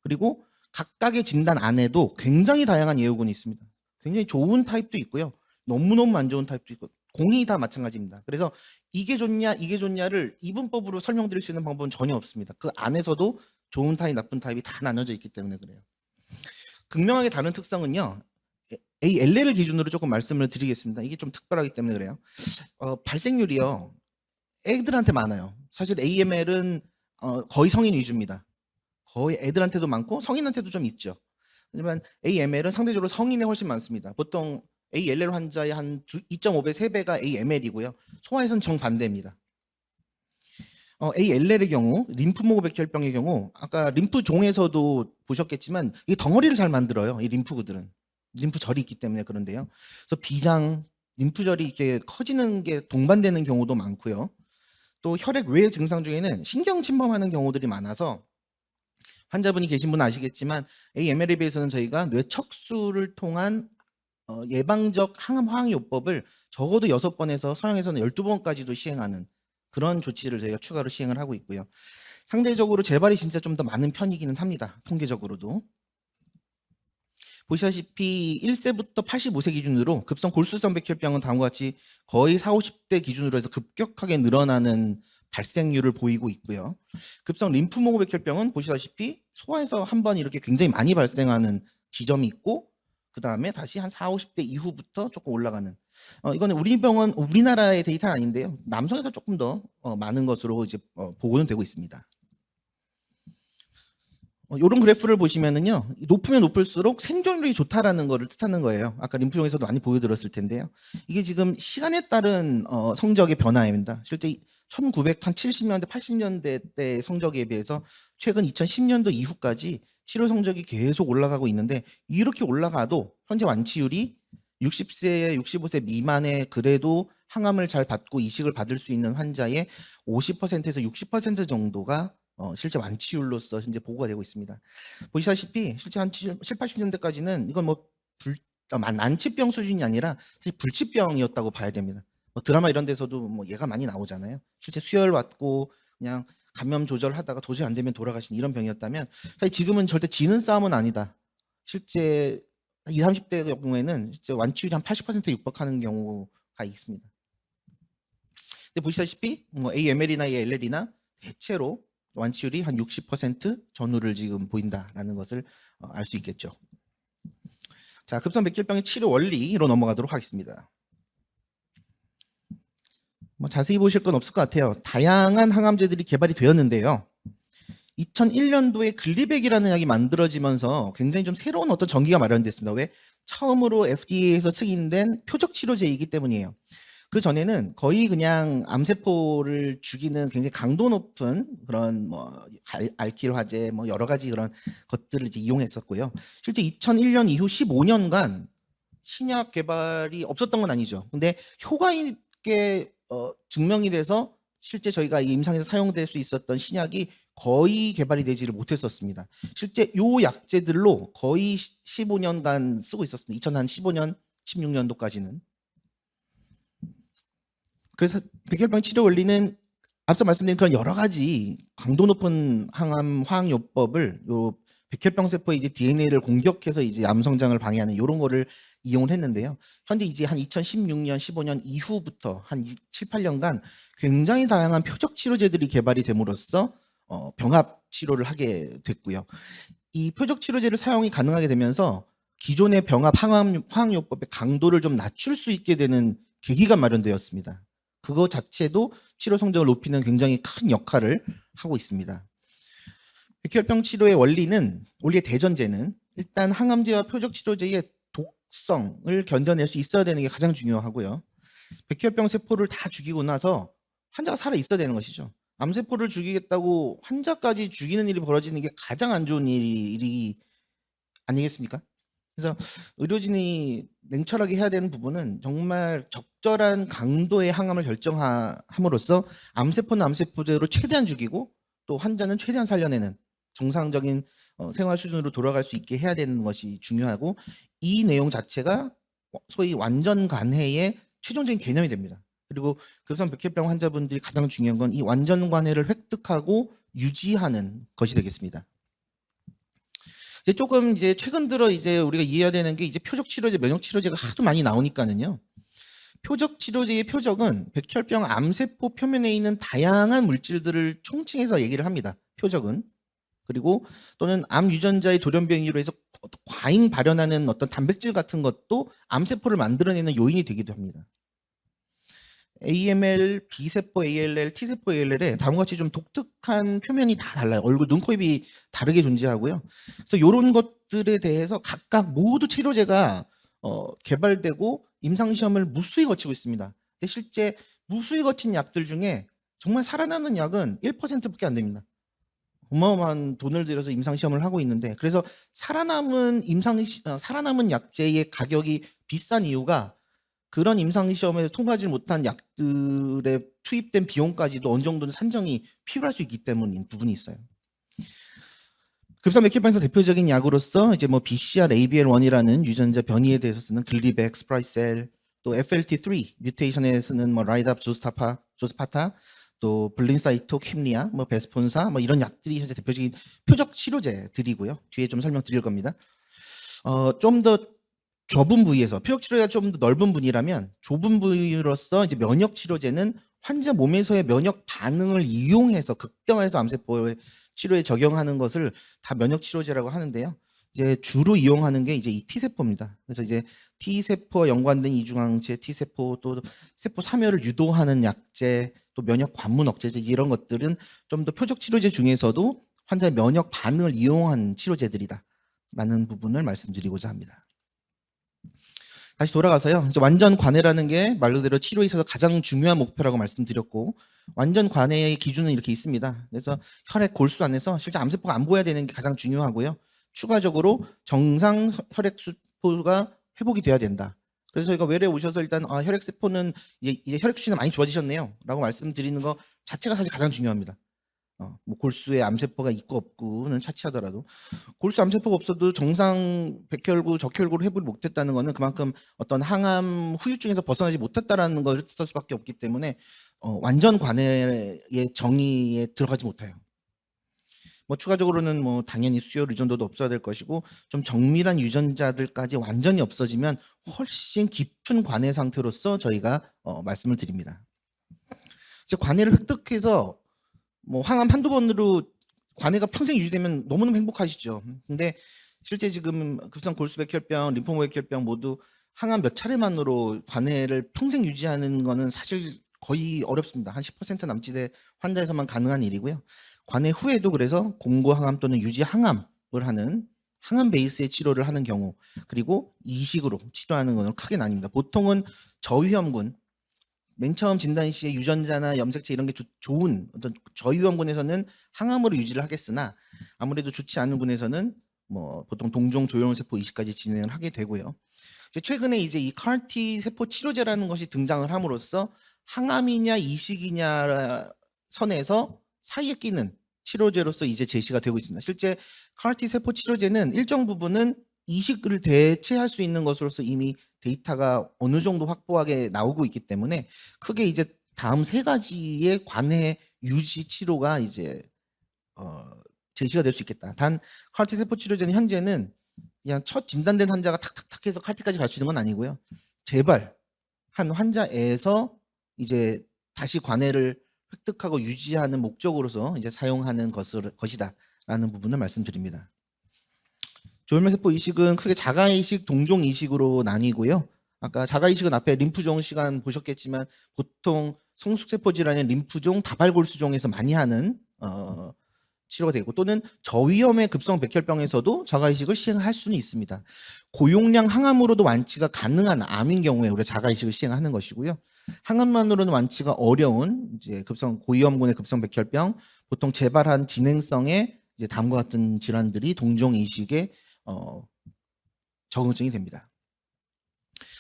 A: 그리고 각각의 진단 안에도 굉장히 다양한 예후군이 있습니다. 굉장히 좋은 타입도 있고요. 너무너무 안 좋은 타입도 있고 공이 다 마찬가지입니다. 그래서 이게 좋냐 이게 좋냐를 이분법으로 설명드릴 수 있는 방법은 전혀 없습니다. 그 안에서도 좋은 타입 나쁜 타입이 다 나눠져 있기 때문에 그래요. 극명하게 다른 특성은요. ALL을 기준으로 조금 말씀을 드리겠습니다. 이게 좀 특별하기 때문에 그래요. 발생률이요. 애들한테 많아요. 사실 AML은 거의 성인 위주입니다. 거의 애들한테도 많고 성인한테도 좀 있죠. 하지만 AML은 상대적으로 성인에 훨씬 많습니다. 보통 ALL 환자의 한 2.5배, 3배가 AML이고요. 소아에서는 정반대입니다. ALL의 경우, 림프모그 백혈병의 경우 아까 림프종에서도 보셨겠지만 이 덩어리를 잘 만들어요. 이 림프구들은. 림프절이 있기 때문에 그런데요. 그래서 비장, 림프절이 이렇게 커지는 게 동반되는 경우도 많고요. 또 혈액 외의 증상 중에는 신경 침범하는 경우들이 많아서 환자분이 계신 분은 아시겠지만 AML에 비해서는 저희가 뇌척수를 통한 예방적 항암 화학요법을 적어도 6번에서 서양에서는 12번까지도 시행하는 그런 조치를 저희가 추가로 시행을 하고 있고요. 상대적으로 재발이 진짜 좀 더 많은 편이기는 합니다. 통계적으로도. 보시다시피 1세부터 85세 기준으로 급성 골수성 백혈병은 다음과 같이 거의 40, 50대 기준으로 해서 급격하게 늘어나는 발생률을 보이고 있고요. 급성 림프모그 백혈병은 보시다시피 소아에서 한 번 이렇게 굉장히 많이 발생하는 지점이 있고 그 다음에 다시 한 40, 50대 이후부터 조금 올라가는 이거는 우리 병원 우리나라의 데이터는 아닌데요. 남성에서 조금 더 많은 것으로 이제 보고는 되고 있습니다. 이런 그래프를 보시면은요, 높으면 높을수록 생존율이 좋다라는 것을 뜻하는 거예요. 아까 림프종에서도 많이 보여드렸을 텐데요. 이게 지금 시간에 따른 성적의 변화입니다. 실제 1970년대, 80년대 때 성적에 비해서 최근 2010년도 이후까지 치료 성적이 계속 올라가고 있는데 이렇게 올라가도 현재 완치율이 60세, 65세 미만의 그래도 항암을 잘 받고 이식을 받을 수 있는 환자의 50%에서 60% 정도가 실제 완치율로서 현재 보고가 되고 있습니다. 보시다시피 실제 한 7, 80년대까지는 이건 뭐 난치병 수준이 아니라 사실 불치병이었다고 봐야 됩니다. 드라마 이런 데서도 뭐 얘가 많이 나오잖아요. 실제 수혈 받고 그냥 감염 조절하다가 도저히 안 되면 돌아가신 이런 병이었다면 사실 지금은 절대 지는 싸움은 아니다. 실제 20, 30대 경우에는 실제 완치율이 한 80%에 육박하는 경우가 있습니다. 근데 보시다시피 뭐 AML이나 ALL이나 대체로 완치율이 한 60% 전후를 지금 보인다라는 것을 알 수 있겠죠. 자, 급성 백혈병의 치료 원리로 넘어가도록 하겠습니다. 뭐 자세히 보실 건 없을 것 같아요. 다양한 항암제들이 개발이 되었는데요. 2001년도에 글리백이라는 약이 만들어지면서 굉장히 좀 새로운 어떤 전기가 마련됐습니다. 왜? 처음으로 FDA에서 승인된 표적 치료제이기 때문이에요. 그 전에는 거의 그냥 암세포를 죽이는 굉장히 강도 높은 그런 뭐 알킬 화제 뭐 여러 가지 그런 것들을 이제 이용했었고요. 실제 2001년 이후 15년간 신약 개발이 없었던 건 아니죠. 근데 효과 있게 증명이 돼서 실제 저희가 임상에서 사용될 수 있었던 신약이 거의 개발이 되지를 못했었습니다. 실제 요 약제들로 거의 15년간 쓰고 있었습니다. 2015년, 16년도까지는. 그래서 백혈병 치료 원리는 앞서 말씀드린 그런 여러 가지 강도 높은 항암 화학요법을 요 백혈병 세포의 이제 DNA를 공격해서 이제 암 성장을 방해하는 이런 거를 이용을 했는데요. 현재 이제 한 2016년, 15년 이후부터 한 7, 8년간 굉장히 다양한 표적 치료제들이 개발이 됨으로써 병합 치료를 하게 됐고요. 이 표적 치료제를 사용이 가능하게 되면서 기존의 병합 화학요법의 강도를 좀 낮출 수 있게 되는 계기가 마련되었습니다. 그거 자체도 치료 성적을 높이는 굉장히 큰 역할을 하고 있습니다. 백혈병 치료의 원리의 대전제는 일단 항암제와 표적 치료제의 독성을 견뎌낼 수 있어야 되는 게 가장 중요하고요. 백혈병 세포를 다 죽이고 나서 환자가 살아 있어야 되는 것이죠. 암세포를 죽이겠다고 환자까지 죽이는 일이 벌어지는 게 가장 안 좋은 일이 아니겠습니까? 그래서 의료진이 냉철하게 해야 되는 부분은 정말 적절한 강도의 항암을 결정함으로써 암세포는 암세포대로 최대한 죽이고 또 환자는 최대한 살려내는 정상적인 생활 수준으로 돌아갈 수 있게 해야 되는 것이 중요하고, 이 내용 자체가 소위 완전 관해의 최종적인 개념이 됩니다. 그리고 급성 백혈병 환자분들이 가장 중요한 건 이 완전 관해를 획득하고 유지하는 것이 되겠습니다. 이제 조금 이제 최근 들어 이제 우리가 이해해야 되는 게 이제 표적 치료제, 면역 치료제가 하도 많이 나오니까는요. 표적 치료제의 표적은 백혈병 암세포 표면에 있는 다양한 물질들을 총칭해서 얘기를 합니다. 표적은. 그리고 또는 암 유전자의 돌연변이로 해서 과잉 발현하는 어떤 단백질 같은 것도 암세포를 만들어내는 요인이 되기도 합니다. AML, B세포 ALL, T세포 ALL에 다음과 같이 좀 독특한 표면이 다 달라요. 얼굴, 눈, 코, 입이 다르게 존재하고요. 그래서 이런 것들에 대해서 각각 모두 치료제가 개발되고 임상시험을 무수히 거치고 있습니다. 근데 실제 무수히 거친 약들 중에 정말 살아나는 약은 1%밖에 안 됩니다. 어마어마한 돈을 들여서 임상시험을 하고 있는데, 그래서 살아남은 약제의 가격이 비싼 이유가 그런 임상시험에서 통과하지 못한 약들에 투입된 비용까지도 어느 정도는 산정이 필요할 수 있기 때문인 부분이 있어요. 급성 백혈병에서 대표적인 약으로서 이제 뭐 BCR ABL1이라는 유전자 변이에 대해서 쓰는 글리백, 스프라이셀, 또 FLT3 뮤테이션에 쓰는 뭐 라이답, 조스파타, 또 블린사이토, 킴리아, 뭐 베스폰사, 뭐 이런 약들이 현재 대표적인 표적 치료제들이고요. 뒤에 좀 설명드릴 겁니다. 좀 더 좁은 부위에서, 표적 치료가 좀 더 넓은 분이라면 좁은 부위로서 이제 면역 치료제는 환자 몸에서의 면역 반응을 이용해서 극대화해서 암세포의 치료에 적용하는 것을 다 면역 치료제라고 하는데요. 이제 주로 이용하는 게 이제 이 T세포입니다. 그래서 이제 T세포와 연관된 이중항체, T세포, 또 세포 사멸을 유도하는 약제, 또 면역 관문 억제제, 이런 것들은 좀 더 표적 치료제 중에서도 환자의 면역 반응을 이용한 치료제들이다라는 부분을 말씀드리고자 합니다. 다시 돌아가서요. 이제 완전 관해라는 게 말 그대로 치료에 있어서 가장 중요한 목표라고 말씀드렸고, 완전 관해의 기준은 이렇게 있습니다. 그래서 혈액 골수 안에서 실제 암세포가 안 보여야 되는 게 가장 중요하고요. 추가적으로 정상 혈액 수포가 회복이 돼야 된다. 그래서 저희가 외래 오셔서 일단 혈액 세포는 이제 혈액 수치는 많이 좋아지셨네요라고 말씀드리는 거 자체가 사실 가장 중요합니다. 뭐 골수에 암세포가 있고 없고는 차치하더라도 골수 암세포가 없어도 정상 백혈구, 적혈구를 회복을 못했다는 것은 그만큼 어떤 항암 후유증에서 벗어나지 못했다라는 것을 뜻할 수밖에 없기 때문에 완전 관해의 정의에 들어가지 못해요. 뭐 추가적으로는 뭐 당연히 수혈 의존도도 없어야 될 것이고, 좀 정밀한 유전자들까지 완전히 없어지면 훨씬 깊은 관해 상태로서 저희가 말씀을 드립니다. 이제 관해를 획득해서 뭐 항암 한두 번으로 관해가 평생 유지되면 너무너무 행복하시죠. 근데 실제 지금 급성 골수백혈병, 림포모 백혈병 모두 항암 몇 차례만으로 관해를 평생 유지하는 거는 사실 거의 어렵습니다. 한 10% 남짓의 환자에서만 가능한 일이고요. 관해 후에도 그래서 공고 항암 또는 유지 항암을 하는 항암 베이스의 치료를 하는 경우, 그리고 이식으로 치료하는 것은 크게 나뉩니다. 보통은 저위험군, 맨 처음 진단 시에 유전자나 염색체 이런 게 좋은 어떤 저위험군에서는 항암으로 유지를 하겠으나 아무래도 좋지 않은 군에서는 뭐 보통 동종 조혈세포 이식까지 진행을 하게 되고요. 이제 최근에 이제 이 CAR-T 세포 치료제라는 것이 등장을 함으로써 항암이냐 이식이냐 선에서 사이에 끼는 치료제로서 이제 제시가 되고 있습니다. 실제 CAR-T 세포 치료제는 일정 부분은 이식을 대체할 수 있는 것으로서 이미 데이터가 어느 정도 확보하게 나오고 있기 때문에 크게 이제 다음 세 가지의 관해 유지 치료가 이제 제시가 될 수 있겠다. 단 CAR-T 세포 치료제는 현재는 그냥 첫 진단된 환자가 탁탁탁 해서 CAR-T까지 갈 수 있는 건 아니고요. 재발한 환자에서 이제 다시 관해를 획득하고 유지하는 목적으로서 이제 사용하는 것이다라는 부분을 말씀드립니다. 조혈세포 이식은 크게 자가 이식, 동종 이식으로 나뉘고요. 아까 자가 이식은 앞에 림프종 시간 보셨겠지만 보통 성숙세포 질환인 림프종, 다발골수종에서 많이 하는 치료가 되고 또는 저위험의 급성 백혈병에서도 자가 이식을 시행할 수는 있습니다. 고용량 항암으로도 완치가 가능한 암인 경우에 우리가 자가 이식을 시행하는 것이고요. 항암만으로는 완치가 어려운 이제 고위험군의 급성 백혈병, 보통 재발한 진행성의 이제 다음과 같은 질환들이 동종 이식에 적응증이 됩니다.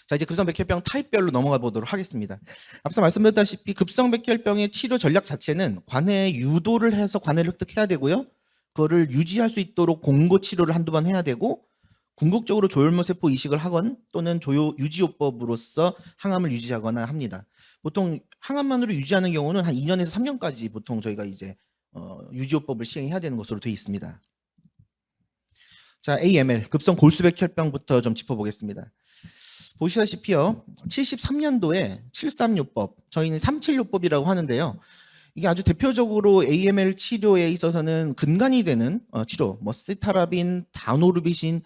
A: 자, 이제 급성 백혈병 타입별로 넘어가 보도록 하겠습니다. 앞서 말씀드렸다시피 급성 백혈병의 치료 전략 자체는 관해 유도를 해서 관해를 획득해야 되고요. 그거를 유지할 수 있도록 공고 치료를 한두 번 해야 되고 궁극적으로 조혈모세포 이식을 하건 또는 유지요법으로서 항암을 유지하거나 합니다. 보통 항암만으로 유지하는 경우는 한 2년에서 3년까지 보통 저희가 이제 유지요법을 시행해야 되는 것으로 되어 있습니다. 자, AML 급성 골수백혈병부터 좀 짚어보겠습니다. 보시다시피요, 73년도에 736법, 저희는 376법이라고 하는데요. 이게 아주 대표적으로 AML 치료에 있어서는 근간이 되는 치료, 뭐 시타라빈, 다노르비신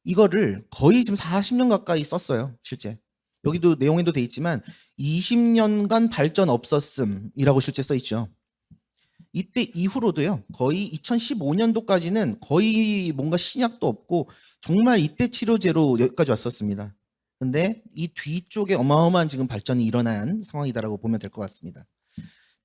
A: 이거를 거의 지금 40년 가까이 썼어요, 실제. 여기도 내용에도 돼 있지만 20년간 발전 없었음이라고 실제 써 있죠. 이때 이후로도요, 거의 2015년도까지는 거의 뭔가 신약도 없고 정말 이때 치료제로 여기까지 왔었습니다. 근데 이 뒤쪽에 어마어마한 지금 발전이 일어난 상황이다라고 보면 될 것 같습니다.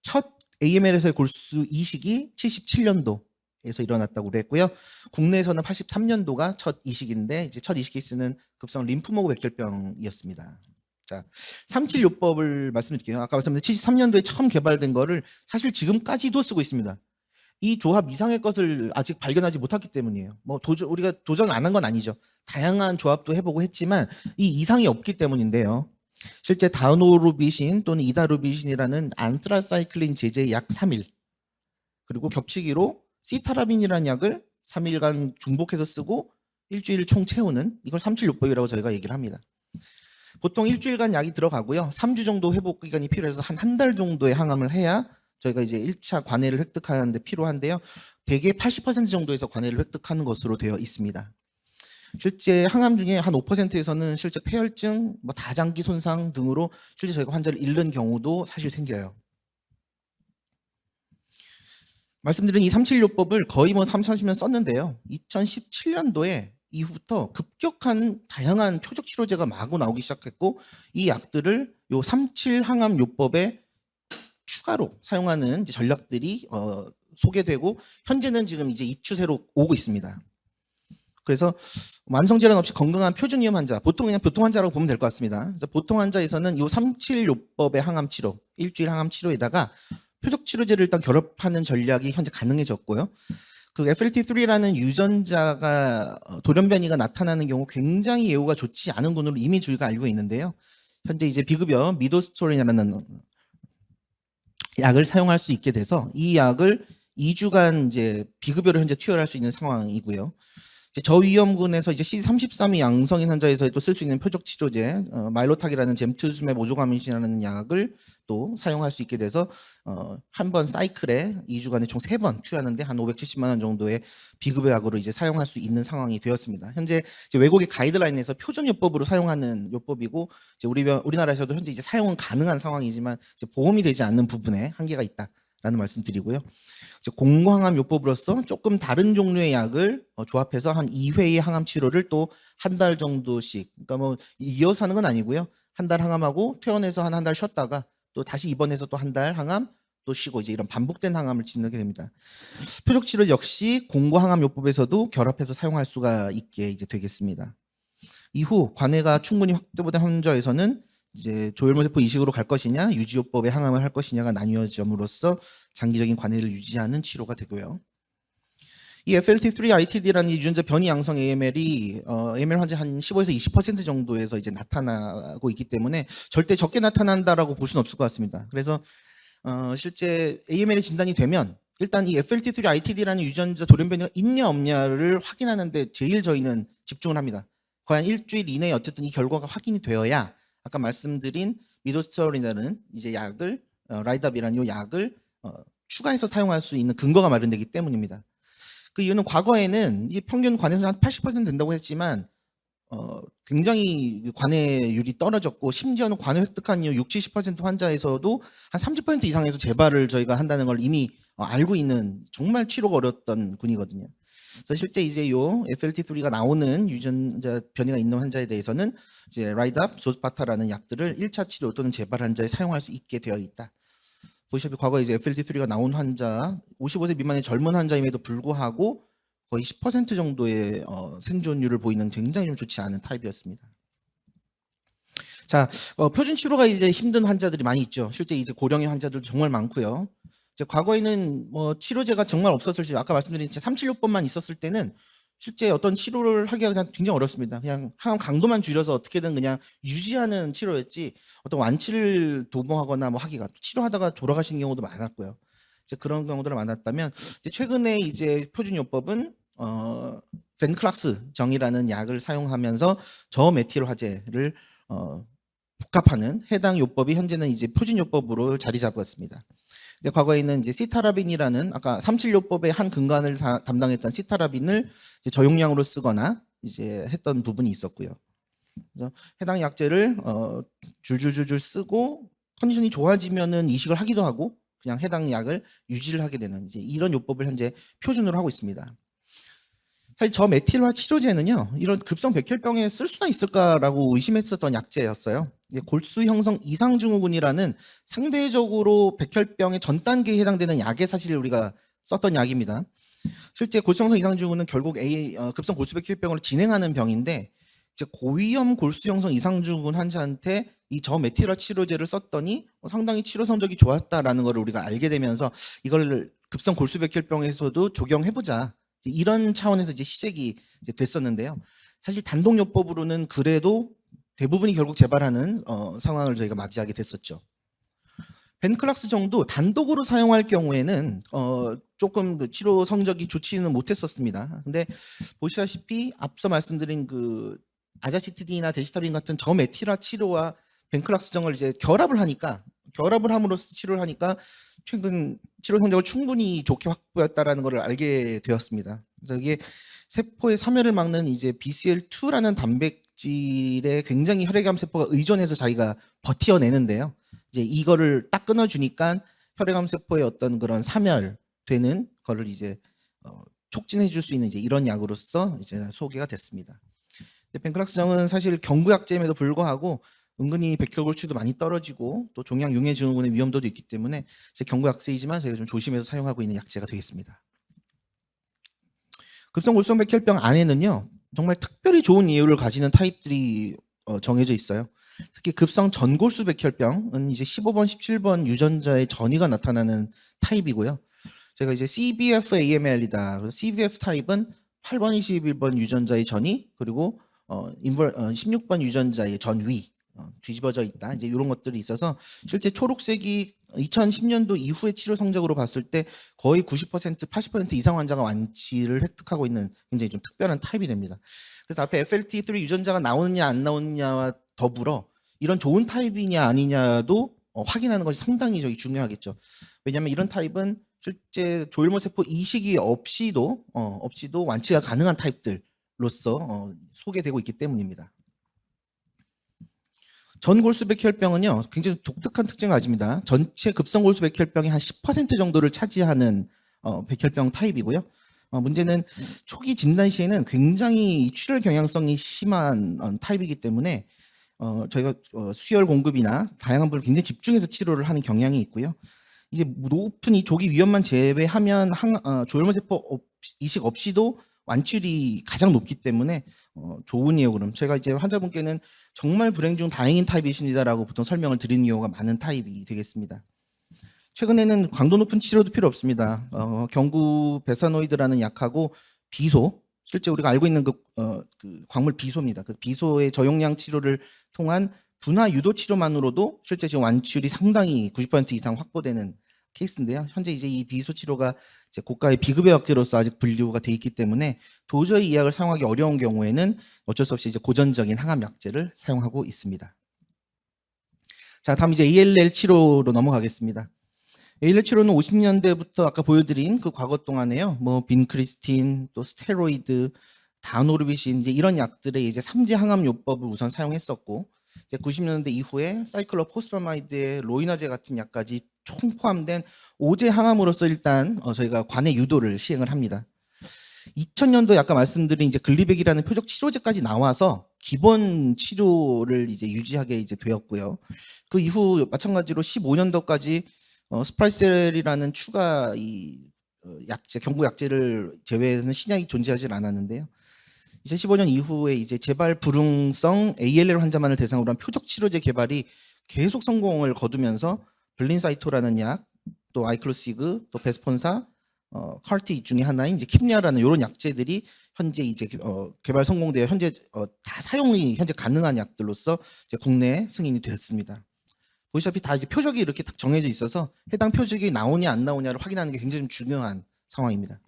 A: 첫 AML에서의 골수 이식이 77년도에서 일어났다고 그랬고요. 국내에서는 83년도가 첫 이식인데 이제 첫 이식 케이스는 급성 림프모그 백혈병이었습니다. 자, 376법을 말씀드릴게요. 아까 말씀드린 73년도에 처음 개발된 거를 사실 지금까지도 쓰고 있습니다. 이 조합 이상의 것을 아직 발견하지 못했기 때문이에요. 뭐 우리가 도전 안 한 건 아니죠. 다양한 조합도 해보고 했지만 이 이상이 없기 때문인데요. 실제 다노루비신 또는 이다루비신이라는 안트라사이클린 제제 약 3일 그리고 겹치기로 시타라빈이라는 약을 3일간 중복해서 쓰고 일주일 총 채우는 이걸 376법이라고 저희가 얘기를 합니다. 보통 일주일간 약이 들어가고요. 3주 정도 회복 기간이 필요해서 한 달 정도의 항암을 해야 저희가 이제 1차 관해를 획득하는 데 필요한데요. 대개 80% 정도에서 관해를 획득하는 것으로 되어 있습니다. 실제 항암 중에 한 5%에서는 실제 폐혈증, 뭐 다장기 손상 등으로 실제 저희가 환자를 잃는 경우도 사실 생겨요. 말씀드린 이 376법을 거의 뭐 30년 썼는데요. 2017년도에 이후부터 급격한 다양한 표적 치료제가 마구 나오기 시작했고 이 약들을 요 37 항암 요법에 추가로 사용하는 이제 전략들이 소개되고 현재는 지금 이제 이 추세로 오고 있습니다. 그래서 만성질환 없이 건강한 표준위험 환자, 보통 그냥 보통 환자라고 보면 될 것 같습니다. 그래서 보통 환자에서는 이 376법의 항암 치료, 일주일 항암 치료에다가 표적 치료제를 일단 결합하는 전략이 현재 가능해졌고요. 그 FLT3라는 유전자가 돌연 변이가 나타나는 경우 굉장히 예후가 좋지 않은 군으로 이미 저희가 알고 있는데요. 현재 이제 비급여 미도스토린이라는 약을 사용할 수 있게 돼서 이 약을 2주간 이제 비급여를 현재 투여할 수 있는 상황이고요. 이제 저위험군에서 이제 C33이 양성인 환자에서 또 쓸 수 있는 표적 치료제 마일로탁이라는 잼투즈맵 오조가민이라는 약을 또 사용할 수 있게 돼서 한 번 사이클에 2주간에 총 3번 투여하는데 한 570만 원 정도의 비급여 약으로 이제 사용할 수 있는 상황이 되었습니다. 현재 이제 외국의 가이드라인에서 표준 요법으로 사용하는 요법이고 이제 우리나라에서도 현재 이제 사용은 가능한 상황이지만 이제 보험이 되지 않는 부분에 한계가 있다라는 말씀드리고요. 공고항암 요법으로서 조금 다른 종류의 약을 조합해서 한 2회의 항암 치료를 또 한 달 정도씩, 그러니까 뭐 이어서 하는 건 아니고요. 한 달 항암하고 퇴원해서 한 달 쉬었다가 또 다시 입원해서 또 한 달 항암, 또 쉬고 이제 이런 반복된 항암을 진행하게 됩니다. 표적 치료 역시 공고항암요법에서도 결합해서 사용할 수가 있게 이제 되겠습니다. 이후 관해가 충분히 확대된 환자에서는 이제 조혈모세포 이식으로 갈 것이냐, 유지요법의 항암을 할 것이냐가 나뉘어짐으로써 장기적인 관해를 유지하는 치료가 되고요. 이 FLT3-ITD라는 유전자 변이 양성 AML이 AML 환자 한 15에서 20% 정도에서 이제 나타나고 있기 때문에 절대 적게 나타난다라고 볼 수는 없을 것 같습니다. 그래서 실제 AML이 진단이 되면 일단 이 FLT3-ITD라는 유전자 돌연 변이가 있냐 없냐를 확인하는데 제일 저희는 집중을 합니다. 과연 일주일 이내에 어쨌든 이 결과가 확인이 되어야 아까 말씀드린 미도스테롤이라는 이제 약을 라이답이라는 이 약을 추가해서 사용할 수 있는 근거가 마련되기 때문입니다. 그 이유는 과거에는 이 평균 관해에서 한 80% 된다고 했지만 굉장히 관해율이 떨어졌고 심지어는 관해 획득한 이후 60, 70% 환자에서도 한 30% 이상에서 재발을 저희가 한다는 걸 이미 알고 있는 정말 치료가 어려웠던 군이거든요. 그래서 실제 이제 요 FLT3가 나오는 유전자 변이가 있는 환자에 대해서는 이제 라이답, 조스파타라는 약들을 1차 치료 또는 재발 환자에 사용할 수 있게 되어 있다. 보시다시피 과거에 이제 FLT3가 나온 환자 55세 미만의 젊은 환자임에도 불구하고 거의 10% 정도의 생존율을 보이는 굉장히 좀 좋지 않은 타입이었습니다. 자, 표준 치료가 이제 힘든 환자들이 많이 있죠. 실제 이제 고령의 환자들 정말 많고요. 이제 과거에는 뭐 치료제가 정말 없었을 때 아까 말씀드린 376번만 있었을 때는 실제 어떤 치료를 하기가 그냥 굉장히 어렵습니다. 그냥 항암 강도만 줄여서 어떻게든 그냥 유지하는 치료였지 어떤 완치를 도모하거나 뭐 하기가 치료하다가 돌아가시는 경우도 많았고요. 이제 그런 경우들을 많았다면 이제 최근에 이제 표준요법은 벤클락스 정이라는 약을 사용하면서 저메틸 화제를 복합하는 해당 요법이 현재는 이제 표준요법으로 자리 잡았습니다. 과거에는 이제 시타라빈이라는 아까 37요법의 한 근간을 담당했던 시타라빈을 이제 저용량으로 쓰거나 이제 했던 부분이 있었고요. 그래서 해당 약제를 줄줄줄줄 쓰고 컨디션이 좋아지면은 이식을 하기도 하고 그냥 해당 약을 유지를 하게 되는 이제 이런 요법을 현재 표준으로 하고 있습니다. 사실 저메틸화 치료제는요, 이런 급성 백혈병에 쓸 수나 있을까라고 의심했었던 약제였어요. 골수 형성 이상 증후군이라는 상대적으로 백혈병의 전 단계에 해당되는 약에 사실 우리가 썼던 약입니다. 실제 골수 형성 이상 증후군은 결국 급성 골수 백혈병으로 진행하는 병인데 이제 고위험 골수 형성 이상 증후군 환자한테 이 저메틸화 치료제를 썼더니 상당히 치료 성적이 좋았다라는 것을 우리가 알게 되면서 이걸 급성 골수 백혈병에서도 적용해보자. 이런 차원에서 이제 시작이 이제 됐었는데요. 사실 단독요법으로는 그래도 대부분이 결국 재발하는 상황을 저희가 맞이하게 됐었죠. 벤클락스 정도 단독으로 사용할 경우에는 조금 그 치료 성적이 좋지는 못했었습니다. 근데 보시다시피 앞서 말씀드린 그 아자시티딘이나 데시타빈 같은 저메틸화 치료와 벤클락스정을 이제 결합을 함으로써 치료를 하니까 최근 치료 성적을 충분히 좋게 확보했다라는 것을 알게 되었습니다. 그래서 이게 세포의 사멸을 막는 이제 BCL2라는 단백질에 굉장히 혈액암 세포가 의존해서 자기가 버텨내는데요. 이제 이거를 딱 끊어주니까 혈액암 세포의 어떤 그런 사멸되는 거를 이제 촉진해줄 수 있는 이제 이런 약으로서 이제 소개가 됐습니다. 벤클락스정은 사실 경구약제임에도 불구하고 은근히 백혈골수도 많이 떨어지고 또 종양 융해 증후군의 위험도도 있기 때문에 제 경구약제이지만 저희가 좀 조심해서 사용하고 있는 약제가 되겠습니다. 급성 골수성 백혈병 안에는요 정말 특별히 좋은 이유를 가지는 타입들이 정해져 있어요. 특히 급성 전골수 백혈병은 이제 15번, 17번 유전자의 전이가 나타나는 타입이고요. 제가 이제 CBF AML이다. 그래서 CBF 타입은 8번, 21번 유전자의 전이 그리고 16번 유전자의 전위 뒤집어져 있다. 이제 이런 것들이 있어서 실제 초록색이 2010년도 이후의 치료 성적으로 봤을 때 거의 90%, 80% 이상 환자가 완치를 획득하고 있는 굉장히 좀 특별한 타입이 됩니다. 그래서 앞에 FLT3 유전자가 나오느냐 안 나오느냐와 더불어 이런 좋은 타입이냐 아니냐도 확인하는 것이 상당히 저기 중요하겠죠. 왜냐하면 이런 타입은 실제 조혈모세포 이식이 없이도 완치가 가능한 타입들로서 소개되고 있기 때문입니다. 전골수 백혈병은요 굉장히 독특한 특징을 가집니다. 전체 급성 골수 백혈병의 한 10% 정도를 차지하는 백혈병 타입이고요. 문제는 초기 진단 시에는 굉장히 출혈 경향성이 심한 타입이기 때문에 저희가 수혈 공급이나 다양한 부분을 굉장히 집중해서 치료를 하는 경향이 있고요. 이제 높은 이 조기 위험만 제외하면 조혈모세포 이식 없이도 완치율이 가장 높기 때문에 좋은 예요. 그럼 제가 이제 환자분께는 정말 불행 중 다행인 타입이십니다라고 보통 설명을 드리는 경우가 많은 타입이 되겠습니다. 최근에는 강도 높은 치료도 필요 없습니다. 경구 베사노이드라는 약하고 비소, 실제 우리가 알고 있는 그 광물 비소입니다. 그 비소의 저용량 치료를 통한 분화 유도 치료만으로도 실제 지금 완치율이 상당히 90% 이상 확보되는 케이스인데요. 현재 이제 이 비소 치료가 이제 고가의 비급여 약제로서 아직 분류가 돼 있기 때문에 도저히 이 약을 사용하기 어려운 경우에는 어쩔 수 없이 이제 고전적인 항암 약제를 사용하고 있습니다. 자, 다음 이제 ALL 치료로 넘어가겠습니다. ALL 치료는 50년대부터 아까 보여드린 그 과거 동안에요. 뭐 빈크리스틴, 또 스테로이드, 다노르비신 이제 이런 약들의 이제 3제 항암 요법을 우선 사용했었고, 이제 90년대 이후에 사이클로포스파마이드의 로이나제 같은 약까지 총 포함된 5제 항암으로서 일단 저희가 관해 유도를 시행을 합니다. 2000년도에 아까 말씀드린 이제 글리백이라는 표적 치료제까지 나와서 기본 치료를 이제 유지하게 이제 되었고요. 그 이후 마찬가지로 15년도까지 스프라이셀이라는 추가 약제, 경구 약제를 제외해서는 신약이 존재하지 않았는데요. 2015년 이후에 이제 재발 불응성 ALL 환자만을 대상으로 한 표적 치료제 개발이 계속 성공을 거두면서 블린사이토라는 약, 또 아이클로시그, 또 베스폰사, 카르티 중에 하나인 이제 킵리아라는 이런 약제들이 현재 이제 개발 성공되어 현재 다 사용이 현재 가능한 약들로서 이제 국내 승인이 되었습니다. 보시다시피 다 이제 표적이 이렇게 딱 정해져 있어서 해당 표적이 나오냐 안 나오냐를 확인하는 게 굉장히 좀 중요한 상황입니다.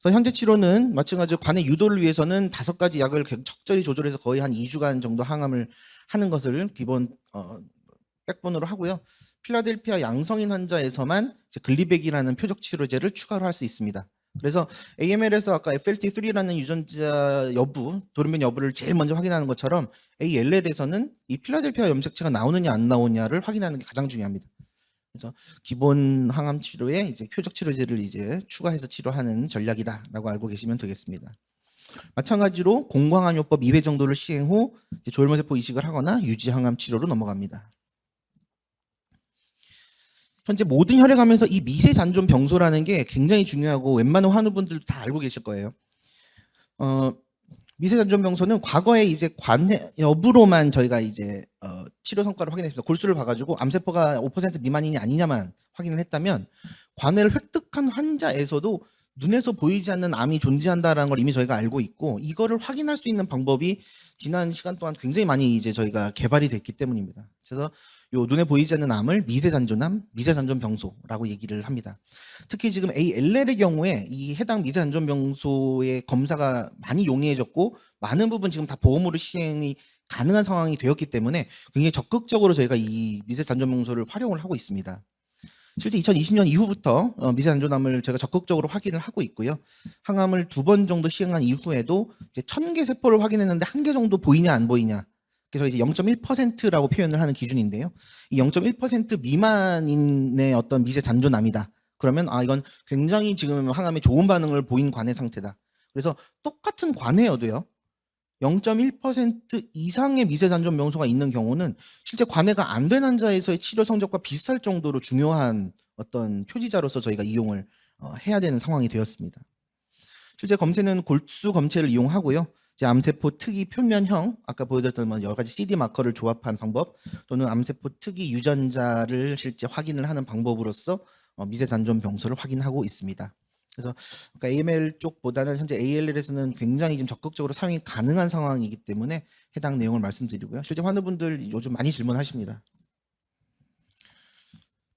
A: 그래서 현재 치료는 마찬가지로 관의 유도를 위해서는 5가지 약을 적절히 조절해서 거의 한 2주간 정도 항암을 하는 것을 기본 백본으로 하고요. 필라델피아 양성인 환자에서만 글리백이라는 표적 치료제를 추가로 할 수 있습니다. 그래서 AML에서 아까 FLT3라는 유전자 여부, 돌연변 여부를 제일 먼저 확인하는 것처럼 ALL에서는 이 필라델피아 염색체가 나오느냐 안 나오느냐를 확인하는 게 가장 중요합니다. 그래서 기본 항암 치료에 이제 표적 치료제를 이제 추가해서 치료하는 전략이다라고 알고 계시면 되겠습니다. 마찬가지로 공광암요법 2회 정도를 시행 후 조혈모세포 이식을 하거나 유지 항암 치료로 넘어갑니다. 현재 모든 혈액암에서 이 미세 잔존 병소라는 게 굉장히 중요하고 웬만한 환우분들도 다 알고 계실 거예요. 미세 잔존 병소는 과거에 이제 관해 여부로만 저희가 이제 치료 성과를 확인했습니다. 골수를 봐가지고 암세포가 5% 미만이냐 아니냐만 확인을 했다면 관해를 획득한 환자에서도 눈에서 보이지 않는 암이 존재한다라는 걸 이미 저희가 알고 있고 이거를 확인할 수 있는 방법이 지난 시간 동안 굉장히 많이 이제 저희가 개발이 됐기 때문입니다. 그래서 요 눈에 보이지 않는 암을 미세잔존암, 미세잔존병소라고 얘기를 합니다. 특히 지금 ALL의 경우에 이 해당 미세잔존병소의 검사가 많이 용이해졌고 많은 부분 지금 다 보험으로 시행이 가능한 상황이 되었기 때문에 굉장히 적극적으로 저희가 이 미세잔존병소를 활용을 하고 있습니다. 실제 2020년 이후부터 미세잔존암을 제가 적극적으로 확인을 하고 있고요. 항암을 2번 정도 시행한 이후에도 이제 1000개 세포를 확인했는데 1개 정도 보이냐 안 보이냐. 그래서 이제 0.1%라고 표현을 하는 기준인데요. 이 0.1% 미만인의 어떤 미세잔존암이다. 그러면 이건 굉장히 지금 항암에 좋은 반응을 보인 관해 상태다. 그래서 똑같은 관해여도요. 0.1% 이상의 미세잔존 명소가 있는 경우는 실제 관해가 안 된 환자에서의 치료 성적과 비슷할 정도로 중요한 어떤 표지자로서 저희가 이용을 해야 되는 상황이 되었습니다. 실제 검체는 골수 검체를 이용하고요. 이제 암세포 특이 표면형, 아까 보여드렸던 여러 가지 CD 마커를 조합한 방법 또는 암세포 특이 유전자를 실제 확인을 하는 방법으로서 미세잔존 병소를 확인하고 있습니다. 그래서 아까 AML 쪽보다는 현재 ALL에서는 굉장히 좀 적극적으로 사용이 가능한 상황이기 때문에 해당 내용을 말씀드리고요. 실제 환우분들 요즘 많이 질문하십니다.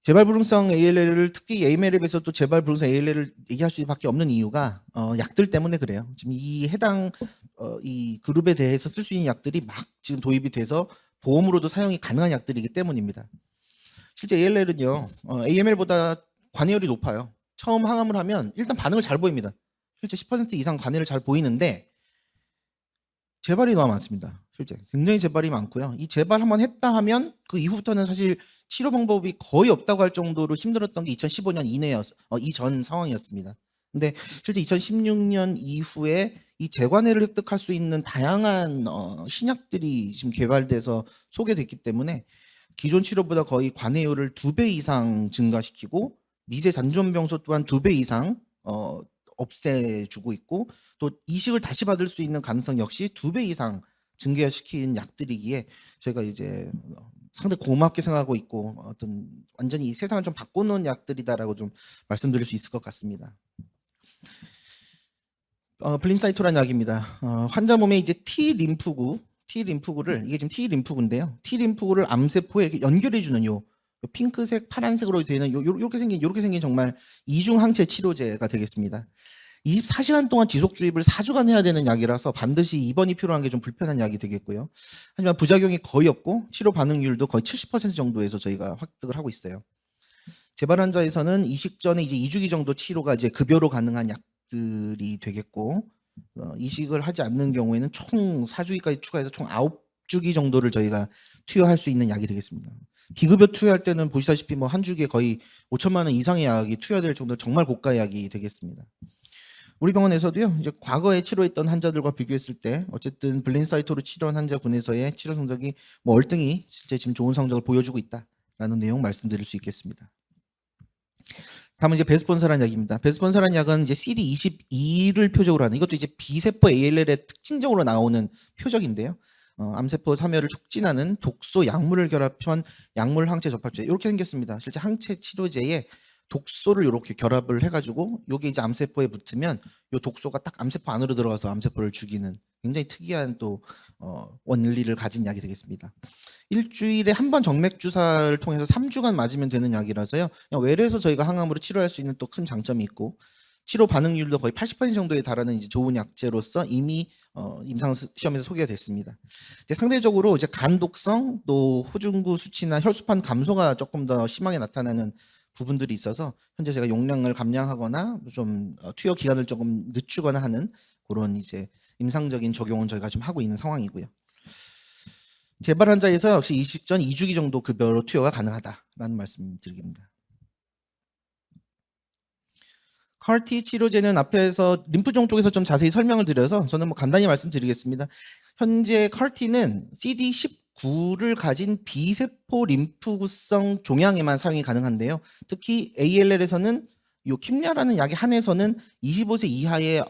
A: 재발 불응성 ALL을 특히 AML에 비해서 또 재발 불응성 ALL을 얘기할 수밖에 없는 이유가 약들 때문에 그래요. 지금 이 해당 이 그룹에 대해서 쓸 수 있는 약들이 막 지금 도입이 돼서 보험으로도 사용이 가능한 약들이기 때문입니다. 실제 ALL은요 AML보다 관해율이 높아요. 처음 항암을 하면 일단 반응을 잘 보입니다. 실제 10% 이상 관해를 잘 보이는데 재발이 너무 많습니다. 실제 굉장히 재발이 많고요. 이 재발 한번 했다 하면 그 이후부터는 사실 치료 방법이 거의 없다고 할 정도로 힘들었던 게 2015년 이전 상황이었습니다. 근데 실제 2016년 이후에 이 재관해를 획득할 수 있는 다양한 신약들이 지금 개발돼서 소개됐기 때문에 기존 치료보다 거의 관해율을 2배 이상 증가시키고 미제 잔존병소 또한 2배 이상 없애주고 있고 또 이식을 다시 받을 수 있는 가능성 역시 2배 이상 증가시킨 약들이기에 저희가 이제 상당히 고맙게 생각하고 있고 어떤 완전히 이 세상을 좀 바꿔놓은 약들이다라고 좀 말씀드릴 수 있을 것 같습니다. 블린사이토라는 약입니다. 환자 몸에 이제 T림프구를 이게 지금 T림프구인데요. T림프구를 암세포에 이렇게 연결해주는 요 핑크색, 파란색으로 되는 요렇게 생긴 정말 이중 항체 치료제가 되겠습니다. 24시간 동안 지속 주입을 4주간 해야 되는 약이라서 반드시 입원이 필요한 게 좀 불편한 약이 되겠고요. 하지만 부작용이 거의 없고 치료 반응률도 거의 70% 정도에서 저희가 획득을 하고 있어요. 재발 환자에서는 이식 전에 이제 2주기 정도 치료가 이제 급여로 가능한 약들이 되겠고 이식을 하지 않는 경우에는 총 4주기까지 추가해서 총 9주기 정도를 저희가 투여할 수 있는 약이 되겠습니다. 비급여 투여할 때는 보시다시피 뭐 한 주기에 거의 5천만 원 이상의 약이 투여될 정도로 정말 고가 약이 되겠습니다. 우리 병원에서도요, 이제 과거에 치료했던 환자들과 비교했을 때 어쨌든 블린사이토로 치료한 환자군에서의 치료 성적이 뭐 얼등히 실제 지금 좋은 성적을 보여주고 있다라는 내용 말씀드릴 수 있겠습니다. 다음은 이제 베스폰사라는 약입니다. 베스폰사라는 약은 이제 CD22를 표적으로 하는 이것도 이제 비세포 ALL의 특징적으로 나오는 표적인데요. 암세포 사멸을 촉진하는 독소 약물을 결합한 약물 항체 접합제 이렇게 생겼습니다. 실제 항체 치료제에 독소를 이렇게 결합을 해가지고 이게 이제 암세포에 붙으면 이 독소가 딱 암세포 안으로 들어가서 암세포를 죽이는 굉장히 특이한 또 원리를 가진 약이 되겠습니다. 일주일에 한 번 정맥 주사를 통해서 3주간 맞으면 되는 약이라서요. 그냥 외래에서 저희가 항암으로 치료할 수 있는 또 큰 장점이 있고 치료 반응률도 거의 80% 정도에 달하는 이제 좋은 약제로서 이미 임상 시험에서 소개가 됐습니다. 이제 상대적으로 이제 간 독성 또 호중구 수치나 혈소판 감소가 조금 더 심하게 나타나는 부분들이 있어서 현재 제가 용량을 감량하거나 좀 투여 기간을 조금 늦추거나 하는 그런 이제 임상적인 적용은 저희가 좀 하고 있는 상황이고요. 재발 환자에서 역시 이식 전 2주기 정도 급여로 투여가 가능하다라는 말씀 드립니다. CAR-T 치료제는 앞에서 림프종 쪽에서 좀 자세히 설명을 드려서 저는 뭐 간단히 말씀드리겠습니다. 현재 CAR-T는 CD19를 가진 비세포 림프구성 종양에만 사용이 가능한데요. 특히 ALL에서는 이 킴리아라는 약에 한해서는 25세 이하의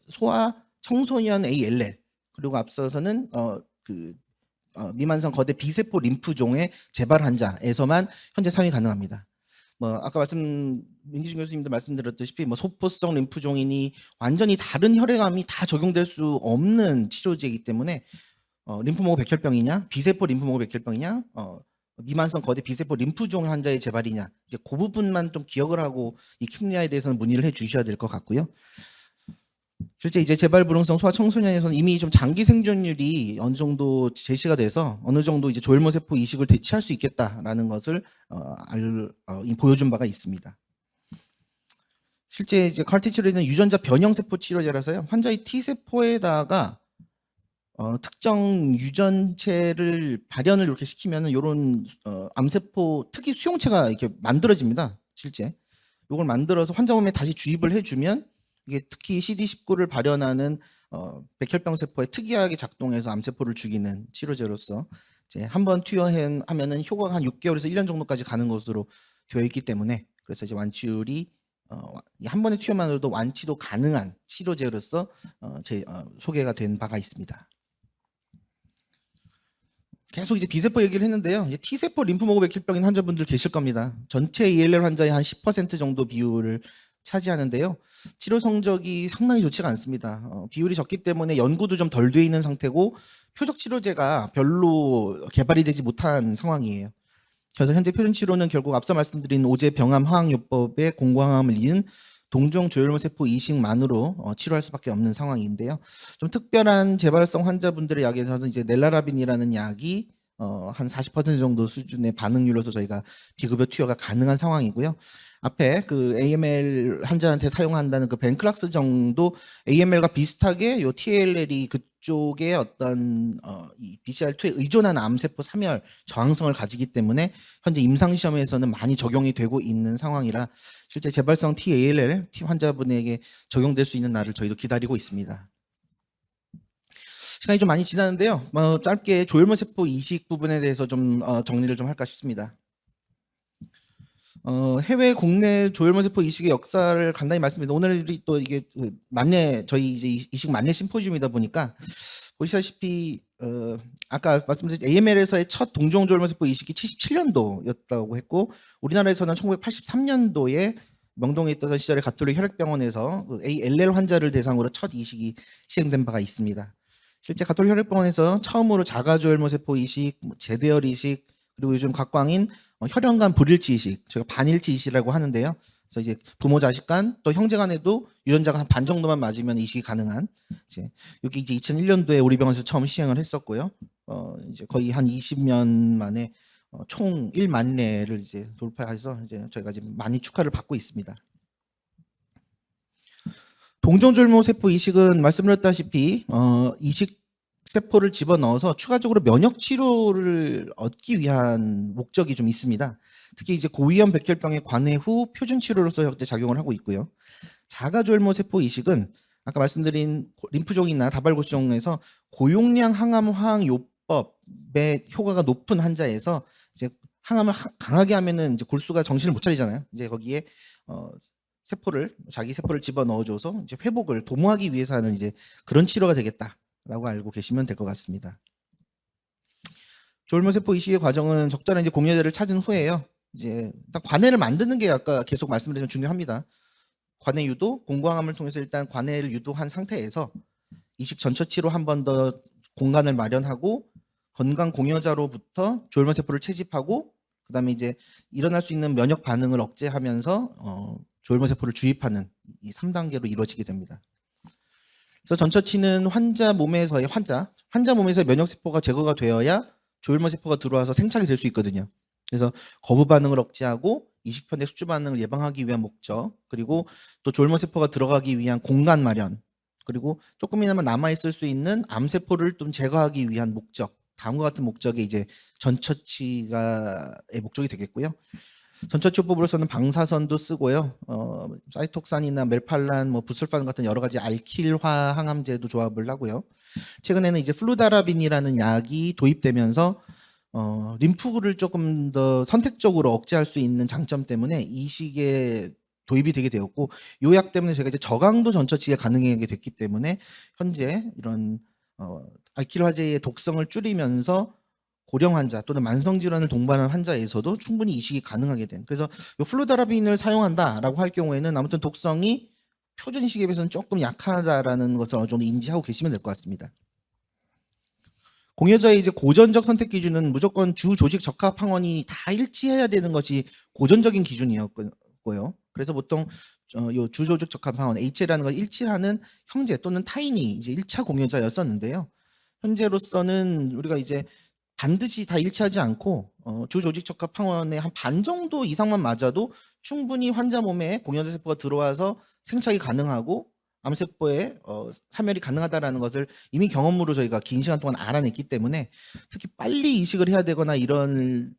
A: 소아 청소년 ALL 그리고 앞서서는 미만성 거대 비세포 림프종의 재발 환자에서만 현재 사용이 가능합니다. 뭐 아까 민기준 교수님도 말씀드렸다시피 뭐 소포성 림프종이니 완전히 다른 혈액암이 다 적용될 수 없는 치료제이기 때문에 림프모그 백혈병이냐 비세포 림프모그 백혈병이냐 미만성 거대 비세포 림프종 환자의 재발이냐 이제 그 부분만 좀 기억을 하고 이 킴리아에 대해서는 문의를 해 주셔야 될 것 같고요. 실제 이제 재발 불응성 소아 청소년에서는 이미 좀 장기 생존율이 어느 정도 제시가 돼서 어느 정도 이제 조혈모 세포 이식을 대체할 수 있겠다라는 것을 보여준 바가 있습니다. 실제 이제 CAR-T 치료제는 유전자 변형 세포 치료제라서요. 환자의 T 세포에다가 특정 유전체를 발현을 이렇게 시키면은 이런 암세포 특이 수용체가 이렇게 만들어집니다. 실제 이걸 만들어서 환자 몸에 다시 주입을 해주면 이게 특히 CD19를 발현하는 백혈병 세포에 특이하게 작동해서 암세포를 죽이는 치료제로서 이제 한번 투여하면은 효과가 한 6개월에서 1년 정도까지 가는 것으로 되어 있기 때문에 그래서 이제 완치율이 한 번의 투여만으로도 완치도 가능한 치료제로서 소개가 된 바가 있습니다. 계속 이제 B세포 얘기를 했는데요. T세포 림프모그 백혈병인 환자분들 계실 겁니다. 전체 ALL 환자의 한 10% 정도 비율을 차지하는데요. 치료 성적이 상당히 좋지가 않습니다. 비율이 적기 때문에 연구도 좀 덜 돼 있는 상태고 표적 치료제가 별로 개발이 되지 못한 상황이에요. 그래서 현재 표준 치료는 결국 앞서 말씀드린 오제 병암 화학요법의 공고항암을 이은 동종 조혈모 세포 이식만으로 치료할 수밖에 없는 상황인데요. 좀 특별한 재발성 환자분들의 약에서는 이제 넬라라빈이라는 약이 한 40% 정도 수준의 반응률로서 저희가 비급여 투여가 가능한 상황이고요. 앞에 그 AML 환자한테 사용한다는 그 벤클락스 정도 AML과 비슷하게 요 TLL이 그쪽에 어떤 이 BCR2에 의존한 암세포 사멸 저항성을 가지기 때문에 현재 임상 시험에서는 많이 적용이 되고 있는 상황이라 실제 재발성 TALL 환자분에게 적용될 수 있는 날을 저희도 기다리고 있습니다. 시간이 좀 많이 지났는데요. 짧게 조혈모 세포 이식 부분에 대해서 좀 정리를 좀 할까 싶습니다. 해외 국내 조혈모 세포 이식의 역사를 간단히 말씀드립니다. 오늘이 또 이게 만례 저희 이제 이식 만례 심포지움이다 보니까 보시다시피 아까 말씀드린 AML에서의 첫 동종 조혈모 세포 이식이 77년도였다고 했고 우리나라에서는 1983년도에 명동에 있던 시절에 가톨릭 혈액병원에서 ALL 환자를 대상으로 첫 이식이 시행된 바가 있습니다. 실제 가톨릭 혈액병원에서 처음으로 자가조혈모 세포 이식, 제대혈 이식, 그리고 요즘 각광인 혈연 간 불일치 이식, 저희가 반일치 이식이라고 하는데요. 그래서 이제 부모 자식 간 또 형제 간에도 유전자가 한 반 정도만 맞으면 이식이 가능한 여기 이제 2001년도에 우리 병원에서 처음 시행을 했었고요. 이제 거의 한 20년 만에 총 1만 례를 이제 돌파해서 이제 저희가 지금 많이 축하를 받고 있습니다. 동종졸모 세포 이식은 말씀드렸다시피 이식 세포를 집어넣어서 추가적으로 면역 치료를 얻기 위한 목적이 좀 있습니다. 특히 이제 고위험 백혈병의 관해 후 표준 치료로서 현재 작용을 하고 있고요. 자가졸모 세포 이식은 아까 말씀드린 림프종이나 다발고시종에서 고용량 항암 화학 요법의 효과가 높은 환자에서 이제 항암을 강하게 하면은 이제 골수가 정신을 못 차리잖아요. 이제 거기에 자기 세포를 집어 넣어줘서 이제 회복을 도모하기 위해서 하는 이제 그런 치료가 되겠다라고 알고 계시면 될 것 같습니다. 조혈모 세포 이식의 과정은 적절한 이제 공여제를 찾은 후에요. 이제 일단 관해를 만드는 게 아까 계속 말씀드린 중요합니다. 관해 유도, 공구항암을 통해서 일단 관해를 유도한 상태에서 이식 전처치로 한 번 더 공간을 마련하고 건강 공여자로부터 조혈모 세포를 채집하고 그다음에 이제 일어날 수 있는 면역 반응을 억제하면서 조혈모 세포를 주입하는 이 3단계로 이루어지게 됩니다. 그래서 전처치는 환자 몸에서의 면역 세포가 제거가 되어야 조혈모 세포가 들어와서 생착이 될 수 있거든요. 그래서 거부 반응을 억제하고 이식편의 숙주 반응을 예방하기 위한 목적, 그리고 또 조혈모 세포가 들어가기 위한 공간 마련, 그리고 조금이나마 남아 있을 수 있는 암 세포를 좀 제거하기 위한 목적, 다음과 같은 목적이 이제 전처치가의 목적이 되겠고요. 전처치요법으로서는 방사선도 쓰고요. 사이톡산이나 멜팔란, 부술판 같은 여러 가지 알킬화 항암제도 조합을 하고요. 최근에는 이제 플루다라빈이라는 약이 도입되면서 림프구를 조금 더 선택적으로 억제할 수 있는 장점 때문에 이식에 도입이 되게 되었고, 이 약 때문에 저희가 이제 저강도 전처치가 가능하게 됐기 때문에 현재 이런 알킬 화제의 독성을 줄이면서 고령 환자 또는 만성 질환을 동반한 환자에서도 충분히 이식이 가능하게 된. 그래서 이 플루다라빈을 사용한다라고 할 경우에는 아무튼 독성이 표준 이식에 비해서는 조금 약하다라는 것을 어느 정도 인지하고 계시면 될 것 같습니다. 공여자의 이제 고전적 선택 기준은 무조건 주 조직 적합 항원이 다 일치해야 되는 것이 고전적인 기준이었고요. 그래서 보통 요 주조직 적합 항원 HL이라는 걸 일치하는 형제 또는 타인이 이제 1차 공여자였었는데요. 현재로서는 우리가 이제 반드시 다 일치하지 않고 주조직 적합 항원의 한 반 정도 이상만 맞아도 충분히 환자 몸에 공여자 세포가 들어와서 생착이 가능하고 암세포의 사멸이 가능하다라는 것을 이미 경험으로 저희가 긴 시간 동안 알아냈기 때문에 특히 빨리 이식을 해야 되거나 이럴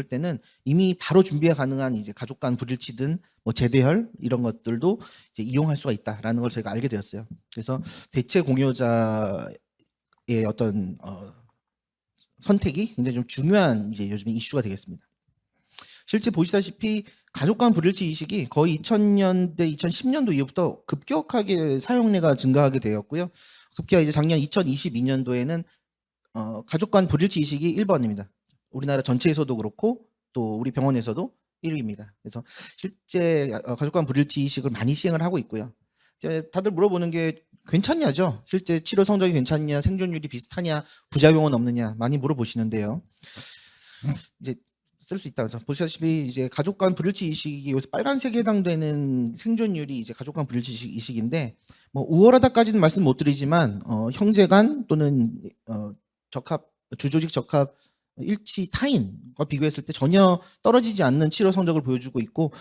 A: 때는 이미 바로 준비가 가능한 이제 가족 간 불일치든 제대혈 이런 것들도 이제 이용할 수가 있다라는 걸 저희가 알게 되었어요. 그래서 대체 공여자의 어떤 선택이 굉장히 좀 중요한 이제 요즘 이슈가 되겠습니다. 실제 보시다시피 가족 간 불일치 이식이 거의 2000년대, 2010년도 이후부터 급격하게 사용례가 증가하게 되었고요. 급기야 이제 작년 2022년도에는 가족 간 불일치 이식이 1번입니다. 우리나라 전체에서도 그렇고 또 우리 병원에서도 1위입니다. 그래서 실제 가족 간 불일치 이식을 많이 시행을 하고 있고요. 다들 물어보는 게 괜찮냐죠? 실제 치료 성적이 괜찮냐, 생존율이 비슷하냐, 부작용은 없느냐 많이 물어보시는데요. 이제 쓸 수 있다. 그래서 보시다시피 이제 가족 간 불일치 이식이 요새 빨간색에 해당되는 생존율이 이제 가족 간 불일치 이식인데 우월하다까지는 말씀 못 드리지만 형제 간 또는 주조직 적합 일치 타인과 비교했을 때 전혀 떨어지지 않는 치료 성적을 보여주고 있고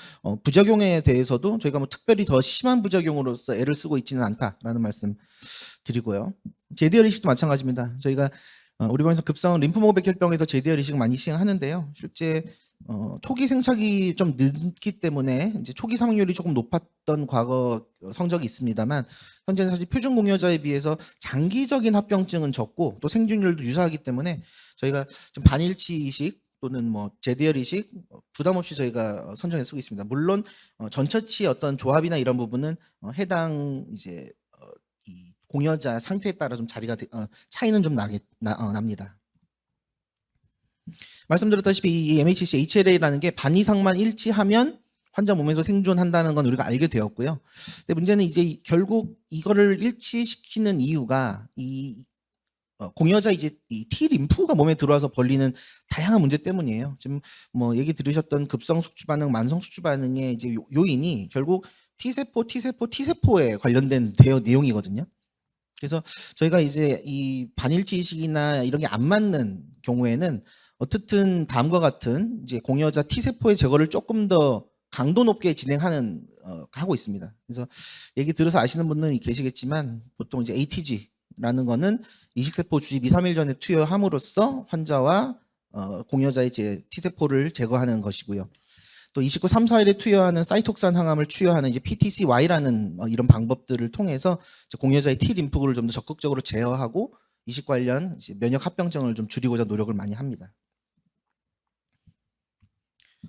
A: 부작용에 대해서도 저희가 특별히 더 심한 부작용으로서 애를 쓰고 있지는 않다라는 말씀 드리고요. 제대혈 이식도 마찬가지입니다. 저희가 우리 병원에서 급성 림프모 백혈병에서 제대혈 이식을 많이 시행하는데요. 실제 초기 생착이 좀 늦기 때문에 이제 초기 사망률이 조금 높았던 과거 성적이 있습니다만 현재는 사실 표준 공여자에 비해서 장기적인 합병증은 적고 또 생존율도 유사하기 때문에 저희가 좀 반일치 이식 또는 뭐 제대열 이식 부담 없이 저희가 선정해 쓰고 있습니다. 물론 전처치 어떤 조합이나 이런 부분은 해당 이제 이 공여자 상태에 따라 좀 차이는 좀 납니다. 말씀드렸다시피 이 MHC HLA라는 게 반 이상만 일치하면 환자 몸에서 생존한다는 건 우리가 알게 되었고요. 근데 문제는 이제 결국 이거를 일치시키는 이유가 이 공여자 이제 이 T 림프가 몸에 들어와서 벌리는 다양한 문제 때문이에요. 지금 뭐 얘기 들으셨던 급성 숙주 반응, 만성 숙주 반응의 이제 요인이 결국 T세포에 관련된 내용이거든요. 그래서 저희가 이제 이 반일치 이식이나 이런 게 안 맞는 경우에는 어떻든 다음과 같은 이제 공여자 T세포의 제거를 조금 더 강도 높게 하고 있습니다. 그래서 얘기 들어서 아시는 분은 계시겠지만 보통 이제 ATG라는 거는 이식세포 주입 2, 3일 전에 투여함으로써 환자와 공여자의 T세포를 제거하는 것이고요. 또 29, 3, 4일에 투여하는 사이톡산 항암을 투여하는 이제 PTCY라는 이런 방법들을 통해서 공여자의 T 림프구를 좀 더 적극적으로 제어하고 이식 관련 이제 면역 합병증을 좀 줄이고자 노력을 많이 합니다.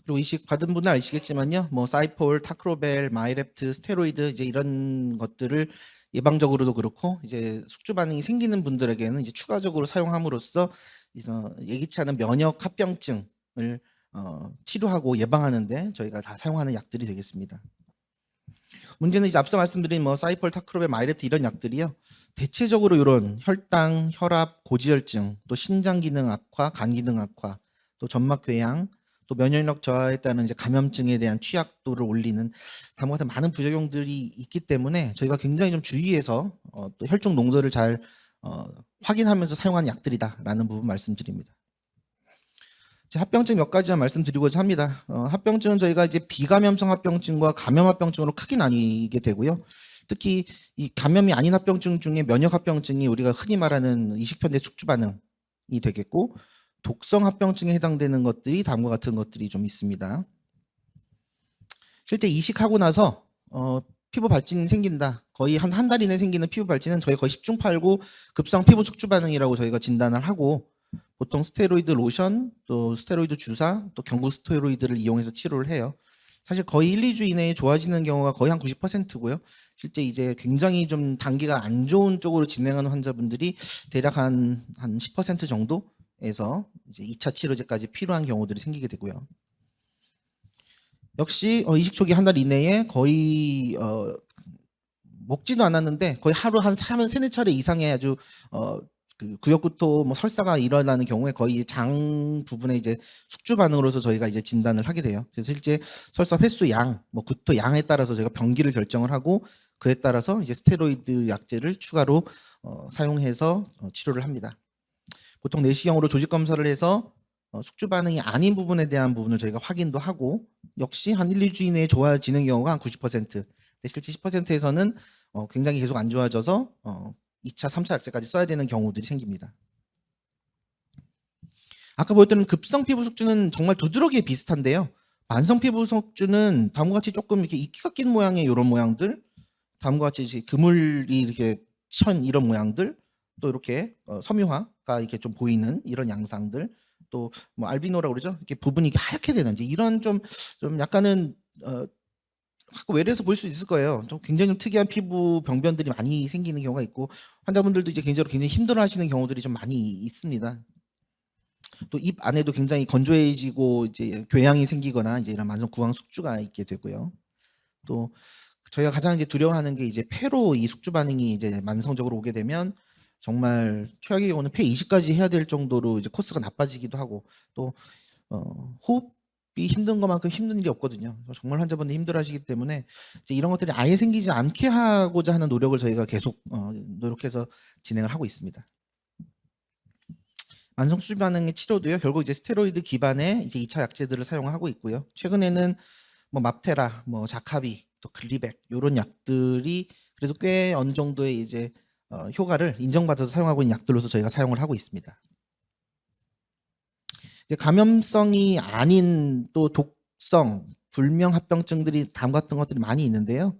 A: 그리고 이식 받은 분은 아시겠지만요, 뭐 사이폴, 타크로벨, 마이랩트, 스테로이드 이제 이런 것들을 예방적으로도 그렇고 이제 숙주 반응이 생기는 분들에게는 이제 추가적으로 사용함으로써 예기치 않은 면역 합병증을 치료하고 예방하는데 저희가 다 사용하는 약들이 되겠습니다. 문제는 이제 앞서 말씀드린 뭐 사이폴, 타크로벨, 마이랩트 이런 약들이요. 대체적으로 이런 혈당, 혈압, 고지혈증, 또 신장 기능 악화, 간 기능 악화, 또 점막 궤양, 또 면역력 저하에 따른 이제 감염증에 대한 취약도를 올리는 다음과 같은 많은 부작용들이 있기 때문에 저희가 굉장히 좀 주의해서 또 혈중 농도를 잘 확인하면서 사용하는 약들이다라는 부분 말씀드립니다. 합병증 몇 가지만 말씀드리고자 합니다. 합병증은 저희가 이제 비감염성 합병증과 감염 합병증으로 크게 나뉘게 되고요. 특히 이 감염이 아닌 합병증 중에 면역 합병증이 우리가 흔히 말하는 이식편대 숙주 반응이 되겠고, 독성 합병증에 해당되는 것들이 다음과 같은 것들이 좀 있습니다. 실제 이식하고 나서 피부 발진이 생긴다. 거의 한 달 이내 생기는 피부 발진은 저희 거의 10중 8구 급성 피부 숙주 반응이라고 저희가 진단을 하고, 보통 스테로이드 로션, 또 스테로이드 주사, 또 경구 스테로이드를 이용해서 치료를 해요. 사실 거의 1, 2주 이내에 좋아지는 경우가 거의 한 90%고요. 실제 이제 굉장히 좀 단계가 안 좋은 쪽으로 진행하는 환자분들이 대략 한 10% 정도에서 이제 2차 치료제까지 필요한 경우들이 생기게 되고요. 역시 이식 초기 한 달 이내에 거의 먹지도 않았는데 거의 하루 한 3-4차례 이상의 아주 그 구역구토 뭐 설사가 일어나는 경우에 거의 장 부분에 이제 숙주 반응으로서 저희가 이제 진단을 하게 돼요. 그래서 실제 설사 횟수 양, 뭐 구토 양에 따라서 저희가 병기를 결정을 하고 그에 따라서 이제 스테로이드 약제를 추가로 사용해서 치료를 합니다. 보통 내시경으로 조직 검사를 해서 숙주 반응이 아닌 부분에 대한 부분을 저희가 확인도 하고 역시 한 1, 2주 이내에 좋아지는 경우가 한 90%, 실제 10%에서는 굉장히 계속 안 좋아져서 2차, 3차 약제까지 써야 되는 경우들이 생깁니다. 아까 보였던 급성 피부 숙주는 정말 두드러기에 비슷한데요. 만성 피부 숙주는 다음과 같이 조금 이렇게 이끼가 낀 모양의 이런 모양들, 다음과 같이 이제 그물이 이렇게 천 이런 모양들, 또 이렇게 섬유화가 이렇게 좀 보이는 이런 양상들, 또 뭐 알비노라고 그러죠. 이렇게 부분이 하얗게 되는 이런 좀 약간은 가끔 외래에서 볼 수 있을 거예요. 좀 굉장히 좀 특이한 피부 병변들이 많이 생기는 경우가 있고 환자분들도 이제 개인적으로 굉장히 힘들어하시는 경우들이 좀 많이 있습니다. 또 입 안에도 굉장히 건조해지고 이제 궤양이 생기거나 이제 이런 만성 구강 숙주가 있게 되고요. 또 저희가 가장 이제 두려워하는 게 이제 폐로 이 숙주 반응이 이제 만성적으로 오게 되면 정말 최악의 경우는 폐 이식까지 해야 될 정도로 이제 코스가 나빠지기도 하고 또 호흡이 힘든 것만큼 힘든 일이 없거든요. 정말 환자분들이 힘들어하시기 때문에 이제 이런 것들이 아예 생기지 않게 하고자 하는 노력을 저희가 계속 노력해서 진행을 하고 있습니다. 만성 숙주 반응의 치료도요. 결국 이제 스테로이드 기반의 이제 2차 약제들을 사용하고 있고요. 최근에는 뭐 맙테라, 뭐 자카비, 또 글리백 이런 약들이 그래도 꽤 어느 정도의 이제 효과를 인정받아서 사용하고 있는 약들로서 저희가 사용을 하고 있습니다. 이제 감염성이 아닌 또 독성, 불명 합병증들이 다음 같은 것들이 많이 있는데요.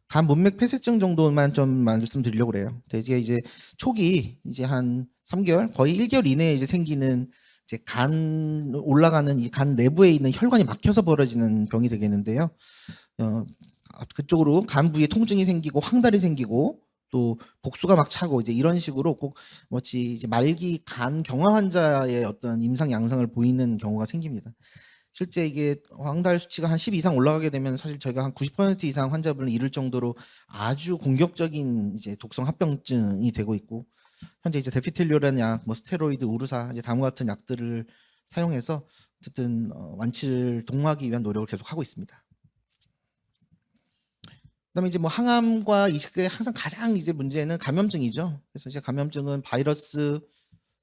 A: 간 문맥 폐쇄증 정도만 좀 말씀드리려고 그래요. 대개 이제 초기 이제 한 3개월, 거의 1개월 이내에 이제 생기는 이제 간 올라가는 이 간 내부에 있는 혈관이 막혀서 벌어지는 병이 되겠는데요. 그쪽으로 간 부위에 통증이 생기고 황달이 생기고 또 복수가 막 차고 이제 이런 식으로 꼭 마치 이제 말기 간 경화 환자의 어떤 임상 양상을 보이는 경우가 생깁니다. 실제 이게 황달 수치가 한 10 이상 올라가게 되면 사실 저희가 한 90% 이상 환자분을 잃을 정도로 아주 공격적인 이제 독성 합병증이 되고 있고, 현재 이제 데피텔리오라는 약, 뭐 스테로이드, 우르사, 이제 다음과 같은 약들을 사용해서 어쨌든 완치를 동하기 위한 노력을 계속 하고 있습니다. 그다음에 이제 뭐 항암과 이식때 항상 가장 이제 문제는 감염증이죠. 그래서 이제 감염증은 바이러스,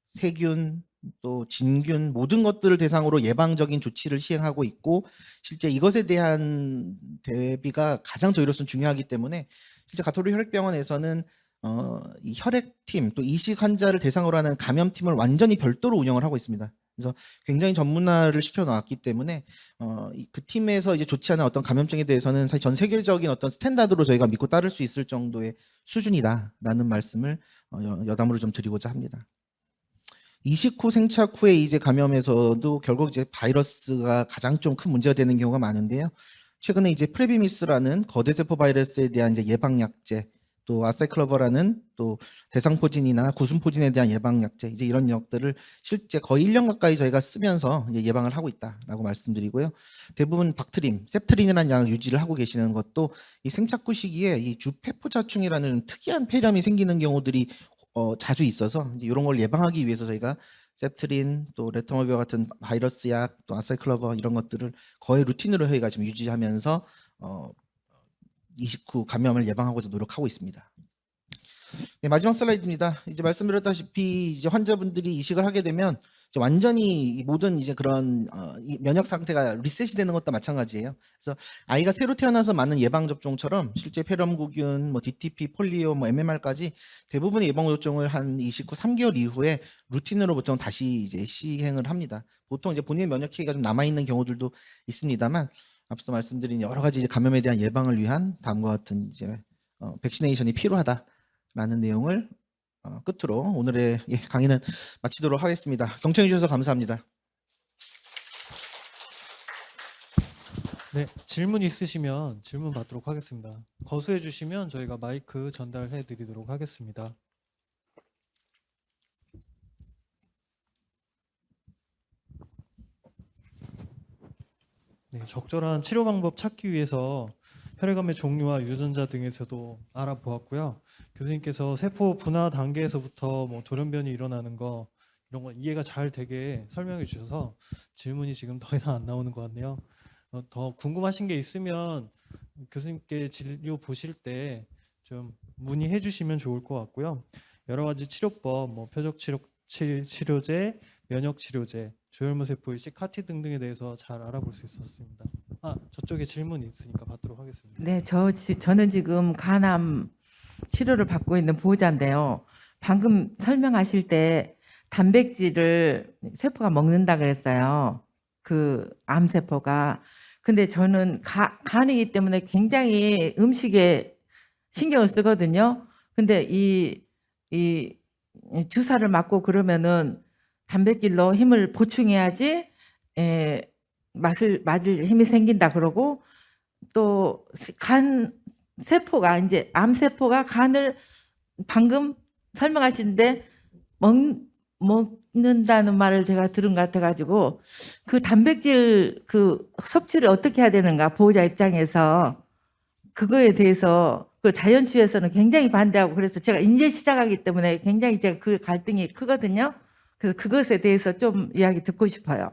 A: 세균, 또 진균 모든 것들을 대상으로 예방적인 조치를 시행하고 있고, 실제 이것에 대한 대비가 가장 저희로서는 중요하기 때문에 실제 가톨릭 혈액병원에서는 이 혈액팀 또 이식 환자를 대상으로 하는 감염팀을 완전히 별도로 운영을 하고 있습니다. 그래서 굉장히 전문화를 시켜 놨기 때문에 그 팀에서 이제 조치하는 어떤 감염증에 대해서는 사실 전 세계적인 어떤 스탠다드로 저희가 믿고 따를 수 있을 정도의 수준이다라는 말씀을 여담으로 좀 드리고자 합니다. 이식 후 생착 후에 이제 감염에서도 결국 이제 바이러스가 가장 좀 큰 문제가 되는 경우가 많은데요. 최근에 이제 프레비미스라는 거대 세포 바이러스에 대한 이제 예방 약제, 또 아사이클로버라는 또 대상포진이나 구순포진에 대한 예방 약제, 이제 이런 약들을 실제 거의 1년 가까이 저희가 쓰면서 이제 예방을 하고 있다라고 말씀드리고요. 대부분 박트림, 셉트린이라는 약을 유지를 하고 계시는 것도 이 생착 후 시기에 이 주폐포자충이라는 특이한 폐렴이 생기는 경우들이 자주 있어서 이제 이런 걸 예방하기 위해서 저희가 셉트린, 또 레토마비와 같은 바이러스 약, 또 아사이클로버 이런 것들을 거의 루틴으로 저희가 지금 유지하면서 이식 후 감염을 예방하고자 노력하고 있습니다. 네, 마지막 슬라이드입니다. 이제 말씀드렸다시피 이제 환자분들이 이식을 하게 되면 이제 완전히 이 모든 이제 그런 이 면역 상태가 리셋이 되는 것도 마찬가지예요. 그래서 아이가 새로 태어나서 맞는 예방 접종처럼 실제 폐렴구균, 뭐 DTP, 폴리오, 뭐 MMR까지 대부분의 예방 접종을 한 이식 후 3개월 이후에 루틴으로 보통 다시 이제 시행을 합니다. 보통 이제 본인의 면역 체계가 좀 남아 있는 경우들도 있습니다만, 앞서 말씀드린 여러 가지 이제 감염에 대한 예방을 위한 다음과 같은 이제 백시네이션이 필요하다라는 내용을 끝으로 오늘의 강의는 마치도록 하겠습니다. 경청해 주셔서 감사합니다.
B: 네, 질문 있으시면 질문 받도록 하겠습니다. 거수해 주시면 저희가 마이크 전달해 드리도록 하겠습니다. 네, 적절한 치료 방법 찾기 위해서 혈액암의 종류와 유전자 등에서도 알아보았고요. 교수님께서 세포 분화 단계에서부터 뭐 돌연변이 일어나는 거 이런 거 이해가 잘 되게 설명해 주셔서 질문이 지금 더 이상 안 나오는 것 같네요. 더 궁금하신 게 있으면 교수님께 진료 보실 때 좀 문의해 주시면 좋을 것 같고요. 여러 가지 치료법, 뭐 표적 치료제, 면역 치료제, 조혈모 세포 이식, 카티 등등에 대해서 잘 알아볼 수 있었습니다. 저쪽에 질문이 있으니까 받도록 하겠습니다.
C: 네, 저는 지금 간암 치료를 받고 있는 보호자인데요. 방금 설명하실 때 단백질을 세포가 먹는다 그랬어요. 그 암세포가. 근데 저는 간이기 때문에 굉장히 음식에 신경을 쓰거든요. 근데 이 주사를 맞고 그러면은 단백질로 힘을 보충해야지 맞을 힘이 생긴다 그러고, 또 간 세포가 이제 암세포가 간을 방금 설명하시는데 먹는다는 말을 제가 들은 것 같아가지고, 그 단백질 그 섭취를 어떻게 해야 되는가, 보호자 입장에서 그거에 대해서 그 자연주의에서는 굉장히 반대하고, 그래서 제가 이제 시작하기 때문에 굉장히 제가 그 갈등이 크거든요. 그래서 그것에 대해서 좀 이야기 듣고 싶어요.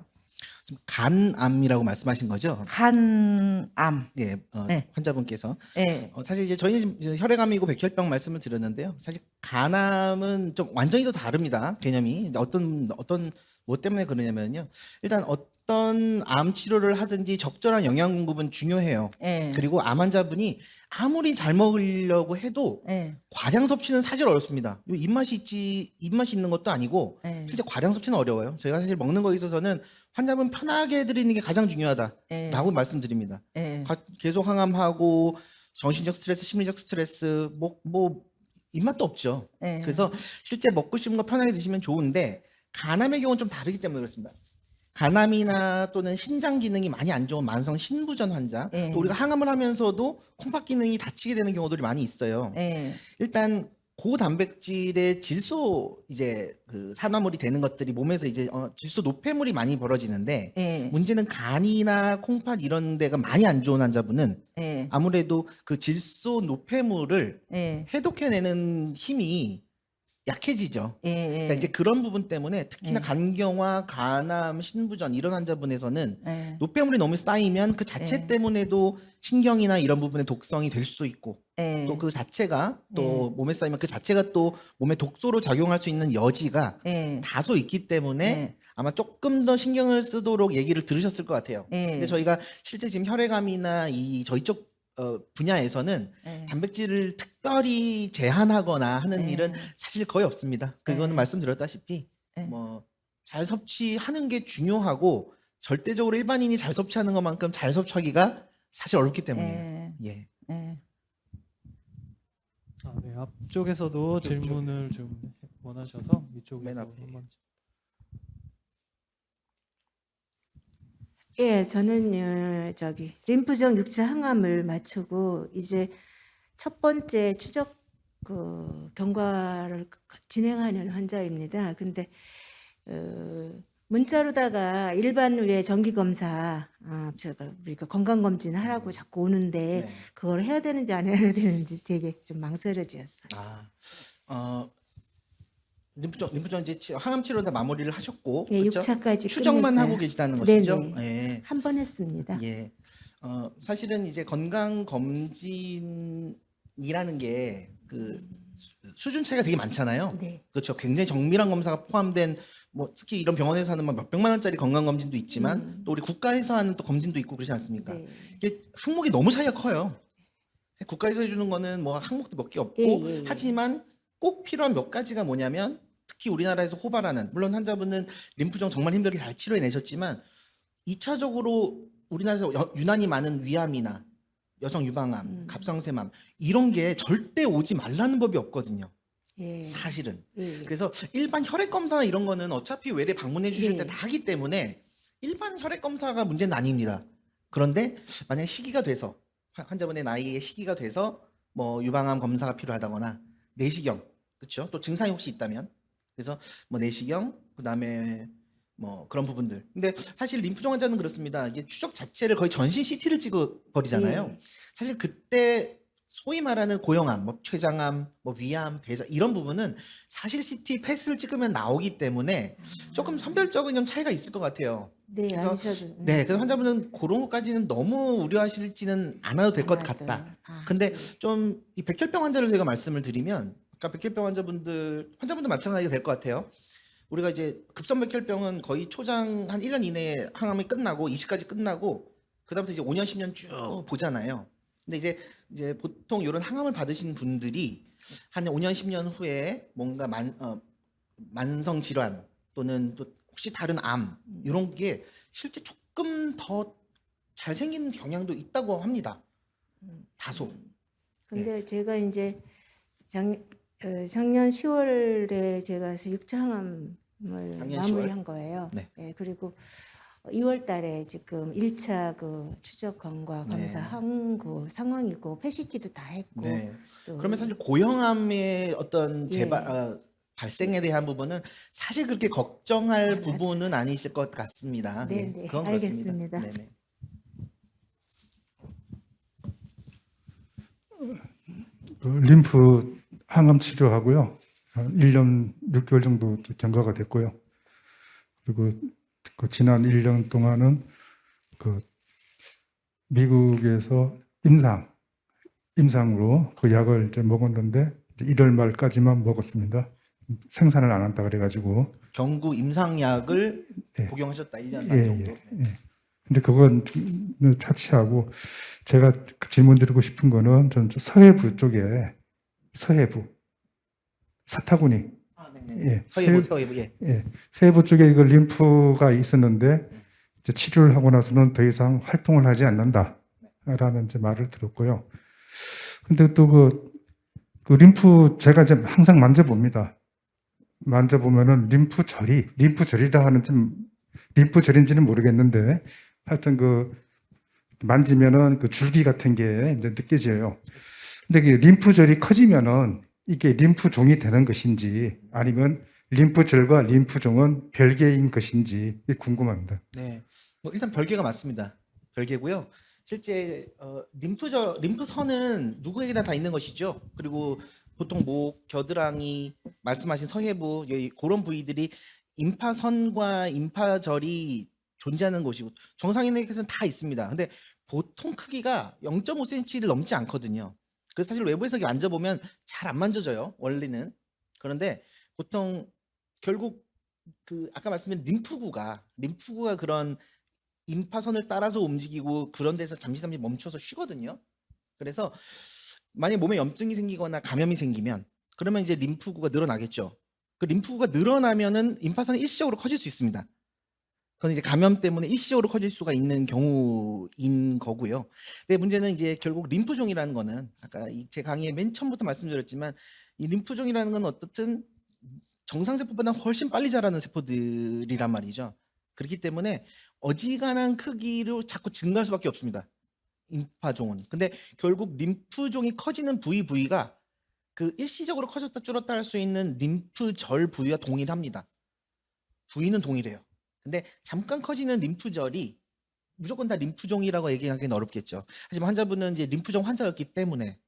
A: 간암이라고 말씀하신 거죠?
C: 간암.
A: 예,
C: 네.
A: 환자분께서
C: 네.
A: 사실 이제 저희는 지금 혈액암이고 백혈병 말씀을 드렸는데요. 사실 간암은 좀 완전히 또 다릅니다. 개념이 어떤 뭐 때문에 그러냐면요. 일단 어떤 암 치료를 하든지 적절한 영양 공급은 중요해요.
C: 예.
A: 그리고 암 환자분이 아무리 잘 먹으려고 해도
C: 예.
A: 과량 섭취는 사실 어렵습니다. 입맛이 있는 것도 아니고
C: 예.
A: 실제 과량 섭취는 어려워요. 제가 사실 먹는 거에 있어서는 환자분 편하게 해드리는 게 가장 중요하다라고
C: 예.
A: 말씀드립니다.
C: 예.
A: 계속 항암하고 정신적 스트레스, 심리적 스트레스, 뭐 입맛도 없죠.
C: 예.
A: 그래서 실제 먹고 싶은 거 편하게 드시면 좋은데 간암의 경우는 좀 다르기 때문에 그렇습니다. 간암이나 또는 신장 기능이 많이 안 좋은 만성 신부전 환자,
C: 예.
A: 또 우리가 항암을 하면서도 콩팥 기능이 다치게 되는 경우들이 많이 있어요.
C: 예.
A: 일단 고단백질의 질소 이제 그 산화물이 되는 것들이 몸에서 이제 질소 노폐물이 많이 벌어지는데
C: 예.
A: 문제는 간이나 콩팥 이런 데가 많이 안 좋은 환자분은
C: 예.
A: 아무래도 그 질소 노폐물을
C: 예.
A: 해독해내는 힘이 약해지죠.
C: 예.
A: 그러니까 이제 그런 부분 때문에 특히나
C: 예.
A: 간경화, 간암, 신부전 이런 환자분에서는
C: 예.
A: 노폐물이 너무 쌓이면 그 자체
C: 예.
A: 때문에도 신경이나 이런 부분에 독성이 될 수도 있고
C: 예.
A: 또 그 자체가 또 몸에 쌓이면 그 자체가 또 몸에 독소로 작용할 수 있는 여지가
C: 예.
A: 다소 있기 때문에
C: 예.
A: 아마 조금 더 신경을 쓰도록 얘기를 들으셨을 것 같아요.
C: 예.
A: 근데 저희가 실제 지금 혈액암이나 저희 쪽 분야에서는
C: 예.
A: 단백질을 특별히 제한하거나 하는
C: 예.
A: 일은 사실 거의 없습니다. 그거는
C: 예.
A: 말씀드렸다시피
C: 예.
A: 뭐 잘 섭취하는 게 중요하고 절대적으로 일반인이 잘 섭취하는 것만큼 잘 섭취하기가 사실 어렵기 때문이에요.
C: 예.
A: 예.
C: 예.
B: 네. 앞쪽에서도 질문을 좀 원하셔서 이쪽에서
A: 맨 앞에.
B: 한번.
D: 예, 저는 림프종 6차 항암을 마치고 이제 첫 번째 추적 경과를 진행하는 환자입니다. 근데 문자로다가 일반 외 정기 검사, 우리가 건강 검진 하라고 자꾸 오는데
A: 네.
D: 그걸 해야 되는지 안 해야 되는지 되게 좀 망설여졌어요.
A: 림프전 이제 항암 치료 다 마무리를 하셨고
D: 예,
A: 그렇죠?
D: 6차까지
A: 추적만
D: 끝냈어요.
A: 하고 계시다는 것이죠.
D: 네네.
A: 예.
D: 한 번 했습니다.
A: 예. 사실은 이제 건강 검진이라는 게 그 수준 차이가 되게 많잖아요.
D: 네.
A: 그렇죠. 굉장히 정밀한 검사가 포함된 뭐 특히 이런 병원에서 하는 막 몇백만 원짜리 건강 검진도 있지만 또 우리 국가에서 하는 또 검진도 있고 그러지 않습니까?
D: 네.
A: 이게 항목이 너무 차이가 커요. 국가에서 해주는 거는 뭐 항목도 몇 개 없고
D: 예.
A: 하지만 꼭 필요한 몇 가지가 뭐냐면 특히 우리나라에서 호발하는 물론 환자분은 림프종 정말 힘들게 잘 치료해내셨지만 2차적으로 우리나라에서 유난히 많은 위암이나 여성 유방암, 갑상샘암 이런 게 절대 오지 말라는 법이 없거든요.
D: 예.
A: 사실은.
D: 예.
A: 그래서 일반 혈액 검사나 이런 거는 어차피 외래 방문해 주실
D: 네.
A: 때 다 하기 때문에 일반 혈액 검사가 문제는 아닙니다. 그런데 만약 시기가 돼서 환자분의 나이에 시기가 돼서 뭐 유방암 검사가 필요하다거나 내시경 그렇죠? 또 증상이 혹시 있다면 그래서 뭐 내시경 그다음에 뭐 그런 부분들. 근데 사실 림프종 환자는 그렇습니다. 이게 추적 자체를 거의 전신 CT를 찍어 버리잖아요.
D: 예.
A: 사실 그때 소위 말하는 고형암, 뭐 췌장암, 뭐 위암, 대장 이런 부분은 사실 CT 패스를 찍으면 나오기 때문에 조금 선별적인 좀 차이가 있을 것 같아요.
D: 네,
A: 그래서
D: 아니셔도.
A: 네, 그래서 환자분은 그런 것까지는 너무 우려하실지는 않아도 될 것 같다. 근데 좀 이 백혈병 환자를 제가 말씀을 드리면 아까 백혈병 환자분들 마찬가지가 될 것 같아요. 우리가 이제 급성 백혈병은 거의 초장 한 1년 이내에 항암이 끝나고 이식까지 끝나고 그다음부터 이제 5년 10년 쭉 보잖아요. 근데 이제 보통 이런 항암을 받으신 분들이 한 5년 10년 후에 뭔가 만성 질환 또는 또 혹시 다른 암 이런 게 실제 조금 더 잘 생기는 경향도 있다고 합니다. 다소.
D: 근데 제가 이제 작년 10월에 제가 6차 항암을
A: 작년
D: 마무리한 거예요.
A: 네.
D: 예, 그리고 2월 달에 지금 1차 추적 경과 검사
A: 네.
D: 한 상황이고 PET-CT도 다 했고
A: 네.
D: 또
A: 그러면 사실 고형암의 어떤
D: 예.
A: 발생에 대한 부분은 사실 그렇게 걱정할
D: 아,
A: 부분은 아니실 것 같습니다.
D: 네,
A: 예,
D: 네,
A: 그건
D: 알겠습니다.
A: 그렇습니다. 네네.
E: 림프 항암 치료하고요. 1년 6개월 정도 경과가 됐고요. 그리고 그 지난 1년 동안은 그 미국에서 임상으로 그 약을 이제 먹었는데 1월 말까지만 먹었습니다. 생산을 안 한다 그래가지고
A: 경구 임상약을
E: 네.
A: 복용하셨다 1년
E: 예,
A: 반 정도.
E: 예. 근데 그건 차치하고 제가 질문 드리고 싶은 거는 전 서해부 쪽에 서해부 사타구니
A: 아, 네네.
E: 예,
A: 서해부 예.
E: 예, 서해부 쪽에 이거 림프가 있었는데 이제 치료를 하고 나서는 더 이상 활동을 하지 않는다라는 이제 말을 들었고요. 근데 또 그 림프 제가 이제 항상 만져봅니다. 만져보면은 림프절이라 하는 좀 림프절인지는 모르겠는데 하여튼 그 만지면은 그 줄기 같은 게 이제 느껴져요. 근데 그 림프절이 커지면은 이게 림프종이 되는 것인지 아니면 림프절과 림프종은 별개인 것인지 이게 궁금합니다.
A: 네. 뭐 일단 별개가 맞습니다. 별개고요. 실제 림프선은 누구에게나 다 있는 것이죠. 그리고 보통 목, 겨드랑이, 말씀하신 서해부 그런 부위들이 임파선과 임파절이 존재하는 곳이고 정상인에게서는 다 있습니다. 근데 보통 크기가 0.5cm를 넘지 않거든요. 그래서 사실 외부에서 이렇게 만져보면 잘 안 만져져요. 원래는. 그런데 보통 결국 그 아까 말씀드린 림프구가 그런 임파선을 따라서 움직이고 그런 데서 잠시 멈춰서 쉬거든요. 그래서 만약 몸에 염증이 생기거나 감염이 생기면 그러면 이제 림프구가 늘어나겠죠. 그 림프구가 늘어나면은 임파선이 일시적으로 커질 수 있습니다. 그건 이제 감염 때문에 일시적으로 커질 수가 있는 경우인 거고요. 근데 문제는 이제 결국 림프종이라는 거는 아까 제 강의의 맨 처음부터 말씀드렸지만 이 림프종이라는 건 어떻든 정상세포보다 훨씬 빨리 자라는 세포들이란 말이죠. 그렇기 때문에 어지간한 크기로 자꾸 증가할 수밖에 없습니다. 임파종은. 근데 결국 림프종이 커지는 부위가 그 일시적으로 커졌다 줄었다 할 수 있는 림프절 부위와 동일합니다. 부위는 동일해요. 근데 잠깐 커지는 림프절이 무조건 다 림프종이라고 얘기하기는 어렵겠죠. 하지만 환자분은 이제 림프종 환자였기 때문에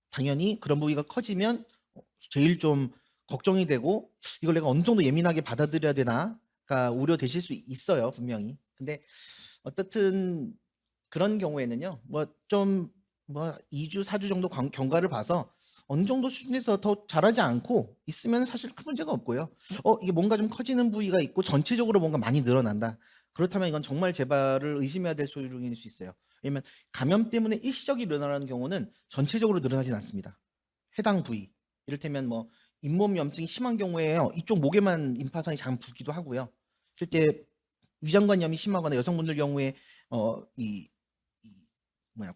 A: 당연히 그런 부위가 커지면 제일 좀 걱정이 되고 이걸 내가 어느 정도 예민하게 받아들여야 되나가 우려되실 수 있어요, 분명히. 근데 어떻든 그런 경우에는요, 뭐 2주, 4주 정도 경과를 봐서 어느 정도 수준에서 더 자라지 않고 있으면 사실 큰 문제가 없고요. 이게 뭔가 좀 커지는 부위가 있고 전체적으로 뭔가 많이 늘어난다. 그렇다면 이건 정말 재발을 의심해야 될 소리일 수 있어요. 왜냐면 감염 때문에 일시적으로 늘어나는 경우는 전체적으로 늘어나진 않습니다. 해당 부위. 이를테면 뭐 잇몸 염증이 심한 경우에요. 이쪽 목에만 임파선이 잠깐 붓기도 하고요. 실제 위장관염이 심하거나 여성분들 경우에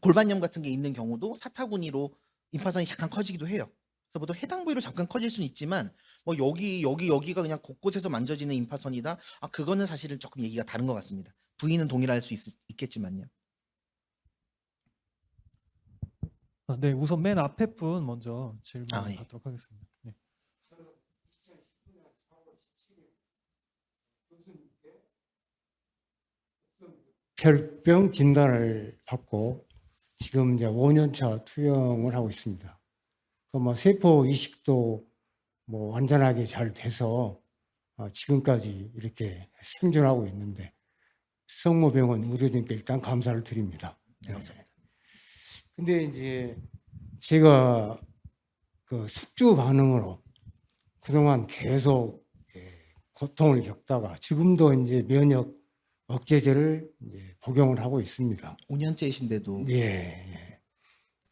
A: 골반염 같은 게 있는 경우도 사타구니로 임파선이 잠깐 커지기도 해요. 그래서 보통 해당 부위로 잠깐 커질 수는 있지만 뭐 여기가 그냥 곳곳에서 만져지는 임파선이다. 그거는 사실은 조금 얘기가 다른 것 같습니다. 부위는 동일할 수 있겠지만요.
B: 네, 우선 맨 앞에 분 먼저 질문
A: 예.
B: 받도록 하겠습니다. 네.
F: 혈병 진단을 받고 지금 이제 5년차 투영을 하고 있습니다. 뭐 세포 이식도 뭐 완전하게 잘 돼서 지금까지 이렇게 생존하고 있는데 성모병원 의료진께 일단 감사를 드립니다.
A: 네, 감사합니다.
F: 근데 이제 제가 그 숙주 반응으로 그동안 계속 고통을 겪다가 지금도 이제 면역 억제제를 이제 복용을 하고 있습니다.
A: 5년째이신데도
F: 예.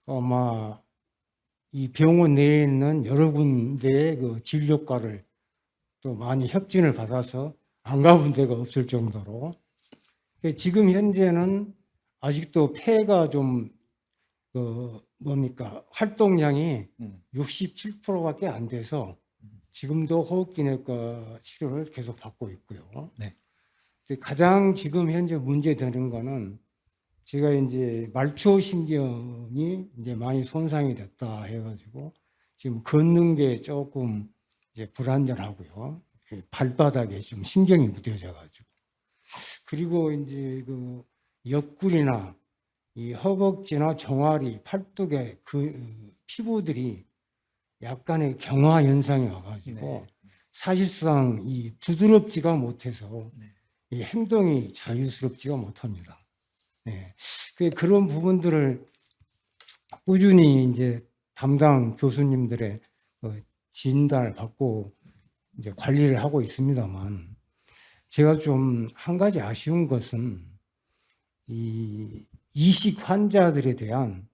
F: 아마 이 병원 내에 있는 여러 군데의 그 진료과를 또 많이 협진을 받아서 안 가본 데가 없을 정도로 지금 현재는 아직도 폐가 좀 활동량이 67%밖에 안 돼서 지금도 호흡기내과 치료를 계속 받고 있고요.
A: 네.
F: 가장 지금 현재 문제되는 거는 제가 이제 말초신경이 이제 많이 손상이 됐다 해가지고 지금 걷는 게 조금 이제 불안전하고요. 발바닥에 좀 신경이 무뎌져가지고 그리고 이제 그 옆구리나 이 허벅지나 종아리, 팔뚝에 그 피부들이 약간의 경화 현상이 와가지고 사실상 이 부드럽지가 못해서 이 행동이 자유스럽지가 못합니다. 네. 그런 부분들을 꾸준히 이제 담당 교수님들의 진단을 받고 이제 관리를 하고 있습니다만 제가 좀 한 가지 아쉬운 것은 이 이식 환자들에 대한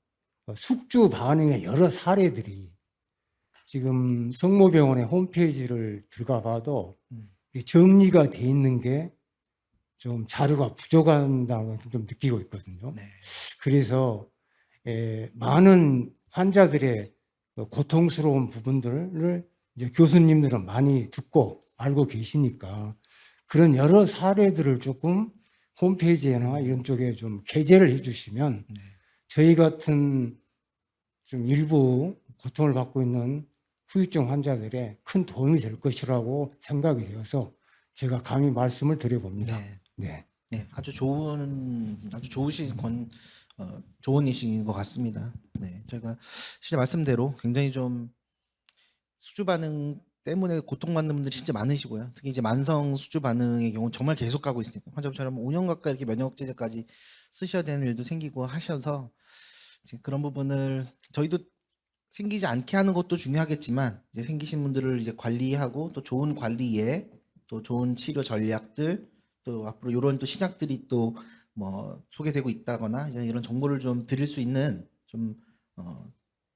F: 숙주 반응의 여러 사례들이 지금 성모병원의 홈페이지를 들어가 봐도 정리가 돼 있는 게 좀 자료가 부족하다고 좀 느끼고 있거든요.
A: 네.
F: 그래서 많은 환자들의 고통스러운 부분들을 이제 교수님들은 많이 듣고 알고 계시니까 그런 여러 사례들을 조금 홈페이지나 이런 쪽에 좀 게재를 해주시면
A: 네.
F: 저희 같은 좀 일부 고통을 받고 있는 후유증 환자들의 큰 도움이 될 것이라고 생각이 되어서 제가 감히 말씀을 드려봅니다.
A: 네.
F: 네.
A: 네, 아주 좋으신 좋은 이식인 것 같습니다. 네, 제가 진짜 말씀대로 굉장히 좀 수주 반응 때문에 고통받는 분들이 진짜 많으시고요. 특히 이제 만성 수주 반응의 경우 정말 계속 가고 있으니까 환자분처럼 5년 가까이 이렇게 면역제제까지 쓰셔야 되는 일도 생기고 하셔서 이제 그런 부분을 저희도 생기지 않게 하는 것도 중요하겠지만 이제 생기신 분들을 이제 관리하고 또 좋은 관리에 또 좋은 치료 전략들 또 앞으로 이런 또 신약들이 또 뭐 소개되고 있다거나 이제 이런 정보를 좀 드릴 수 있는 좀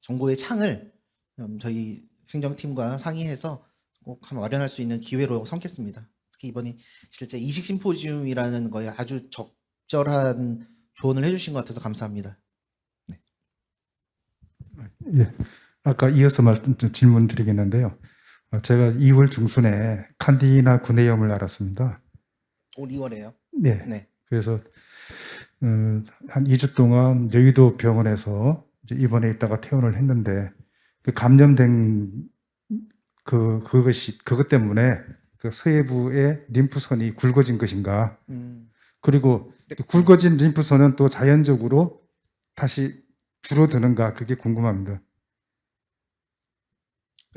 A: 정보의 창을 저희 행정팀과 상의해서 꼭 한번 마련할 수 있는 기회로 삼겠습니다. 특히 이번이 실제 이식 심포지움이라는 거에 아주 적절한 조언을 해주신 것 같아서 감사합니다.
E: 예. 아까 이어서 질문 드리겠는데요. 제가 2월 중순에 칸디나 구내염을 앓았습니다.
A: 올 2월에요.
E: 네.
A: 네.
E: 그래서 한 2주 동안 여의도 병원에서 이제 입원해 있다가 퇴원을 했는데 그 감염된 그것 때문에 그 서해부의 림프선이 굵어진 것인가? 그리고 그 굵어진 림프선은 또 자연적으로 다시 줄어드는가? 그게 궁금합니다.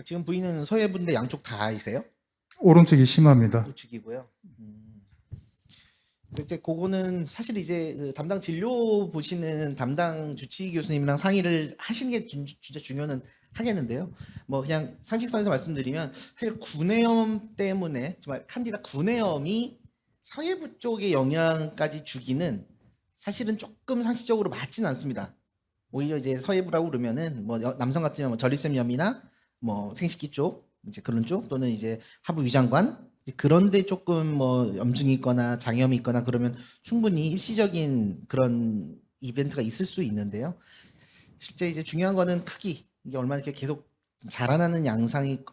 A: 지금 부인은 서해분데 양쪽 다이세요?
E: 오른쪽이 심합니다.
A: 우측이고요. 그래서 이제 그거는 사실 이제 그 담당 진료 보시는 담당 주치의 교수님이랑 상의를 하시는 게 진짜 중요는 하겠는데요. 뭐 그냥 상식선에서 말씀드리면 사실 구내염 때문에 정말 칸디다 구내염이 서해부 쪽에 영향까지 주기는 사실은 조금 상식적으로 맞지는 않습니다. 오히려 이제 서해부라고 그러면은 뭐 남성 같으면 뭐 전립선염이나 뭐 생식기 쪽 이제 그런 쪽 또는 이제 하부 위장관 그런데 조금 뭐 염증이 있거나 장염이 있거나 그러면 충분히 일시적인 그런 이벤트가 있을 수 있는데요. 실제 이제 중요한 거는 크기 이게 얼마나 이렇게 계속 자라나는 양상의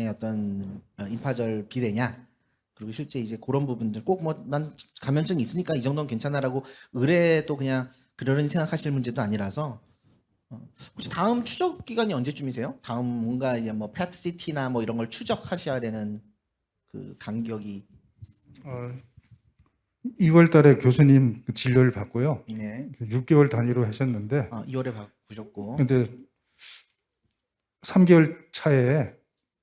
A: 어떤 임파절 비대냐 그리고 실제 이제 그런 부분들 꼭 뭐 난 감염증이 있으니까 이 정도는 괜찮아라고 의뢰도 그냥 그러려니 생각하실 문제도 아니라서 혹시 다음 추적 기간이 언제쯤이세요? 다음 뭔가 이제 뭐 PET-CT나 뭐 이런 걸 추적하셔야 되는 그 간격이
E: 2월 달에 교수님 진료를 받고요.
A: 네.
E: 6개월 단위로 하셨는데
A: 2월에 보셨고
E: 근데 3개월 차에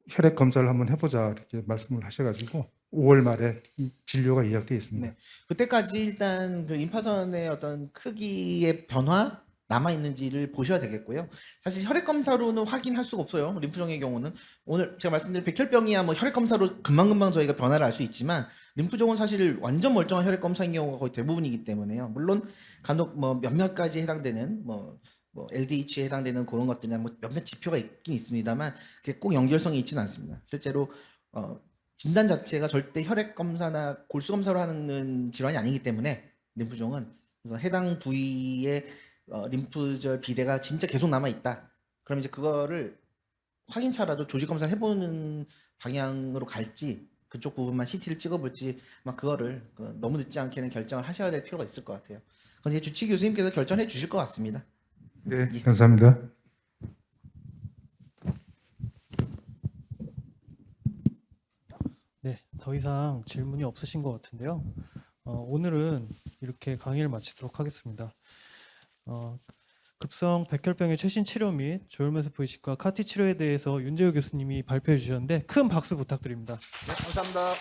E: 혈액 검사를 한번 해보자 이렇게 말씀을 하셔가지고 5월 말에 진료가 예약되어 있습니다.
A: 네. 그때까지 일단 그 임파선의 어떤 크기의 변화 남아 있는지를 보셔야 되겠고요. 사실 혈액 검사로는 확인할 수가 없어요. 림프종의 경우는 오늘 제가 말씀드린 백혈병이야 뭐 혈액 검사로 금방금방 저희가 변화를 알 수 있지만 림프종은 사실 완전 멀쩡한 혈액 검사인 경우가 거의 대부분이기 때문에요. 물론 간혹 뭐 몇몇 가지 해당되는 뭐 LDH에 해당되는 그런 것들이나 뭐 몇몇 지표가 있긴 있습니다만 그게 꼭 연결성이 있지는 않습니다. 실제로 진단 자체가 절대 혈액 검사나 골수 검사로 하는 질환이 아니기 때문에 림프종은 그래서 해당 부위에 림프절 비대가 진짜 계속 남아 있다. 그럼 이제 그거를 확인차라도 조직 검사를 해보는 방향으로 갈지 그쪽 부분만 CT를 찍어볼지 막 그거를 너무 늦지 않게는 결정을 하셔야 될 필요가 있을 것 같아요. 그건 이제 주치 교수님께서 결정해 주실 것 같습니다.
E: 네, 감사합니다.
B: 네, 더 이상 질문이 없으신 것 같은데요. 오늘은 이렇게 강의를 마치도록 하겠습니다. 급성 백혈병의 최신 치료 및 조혈면세포 이식과 카티 치료에 대해서 윤재우 교수님이 발표해 주셨는데 큰 박수 부탁드립니다.
A: 네, 감사합니다.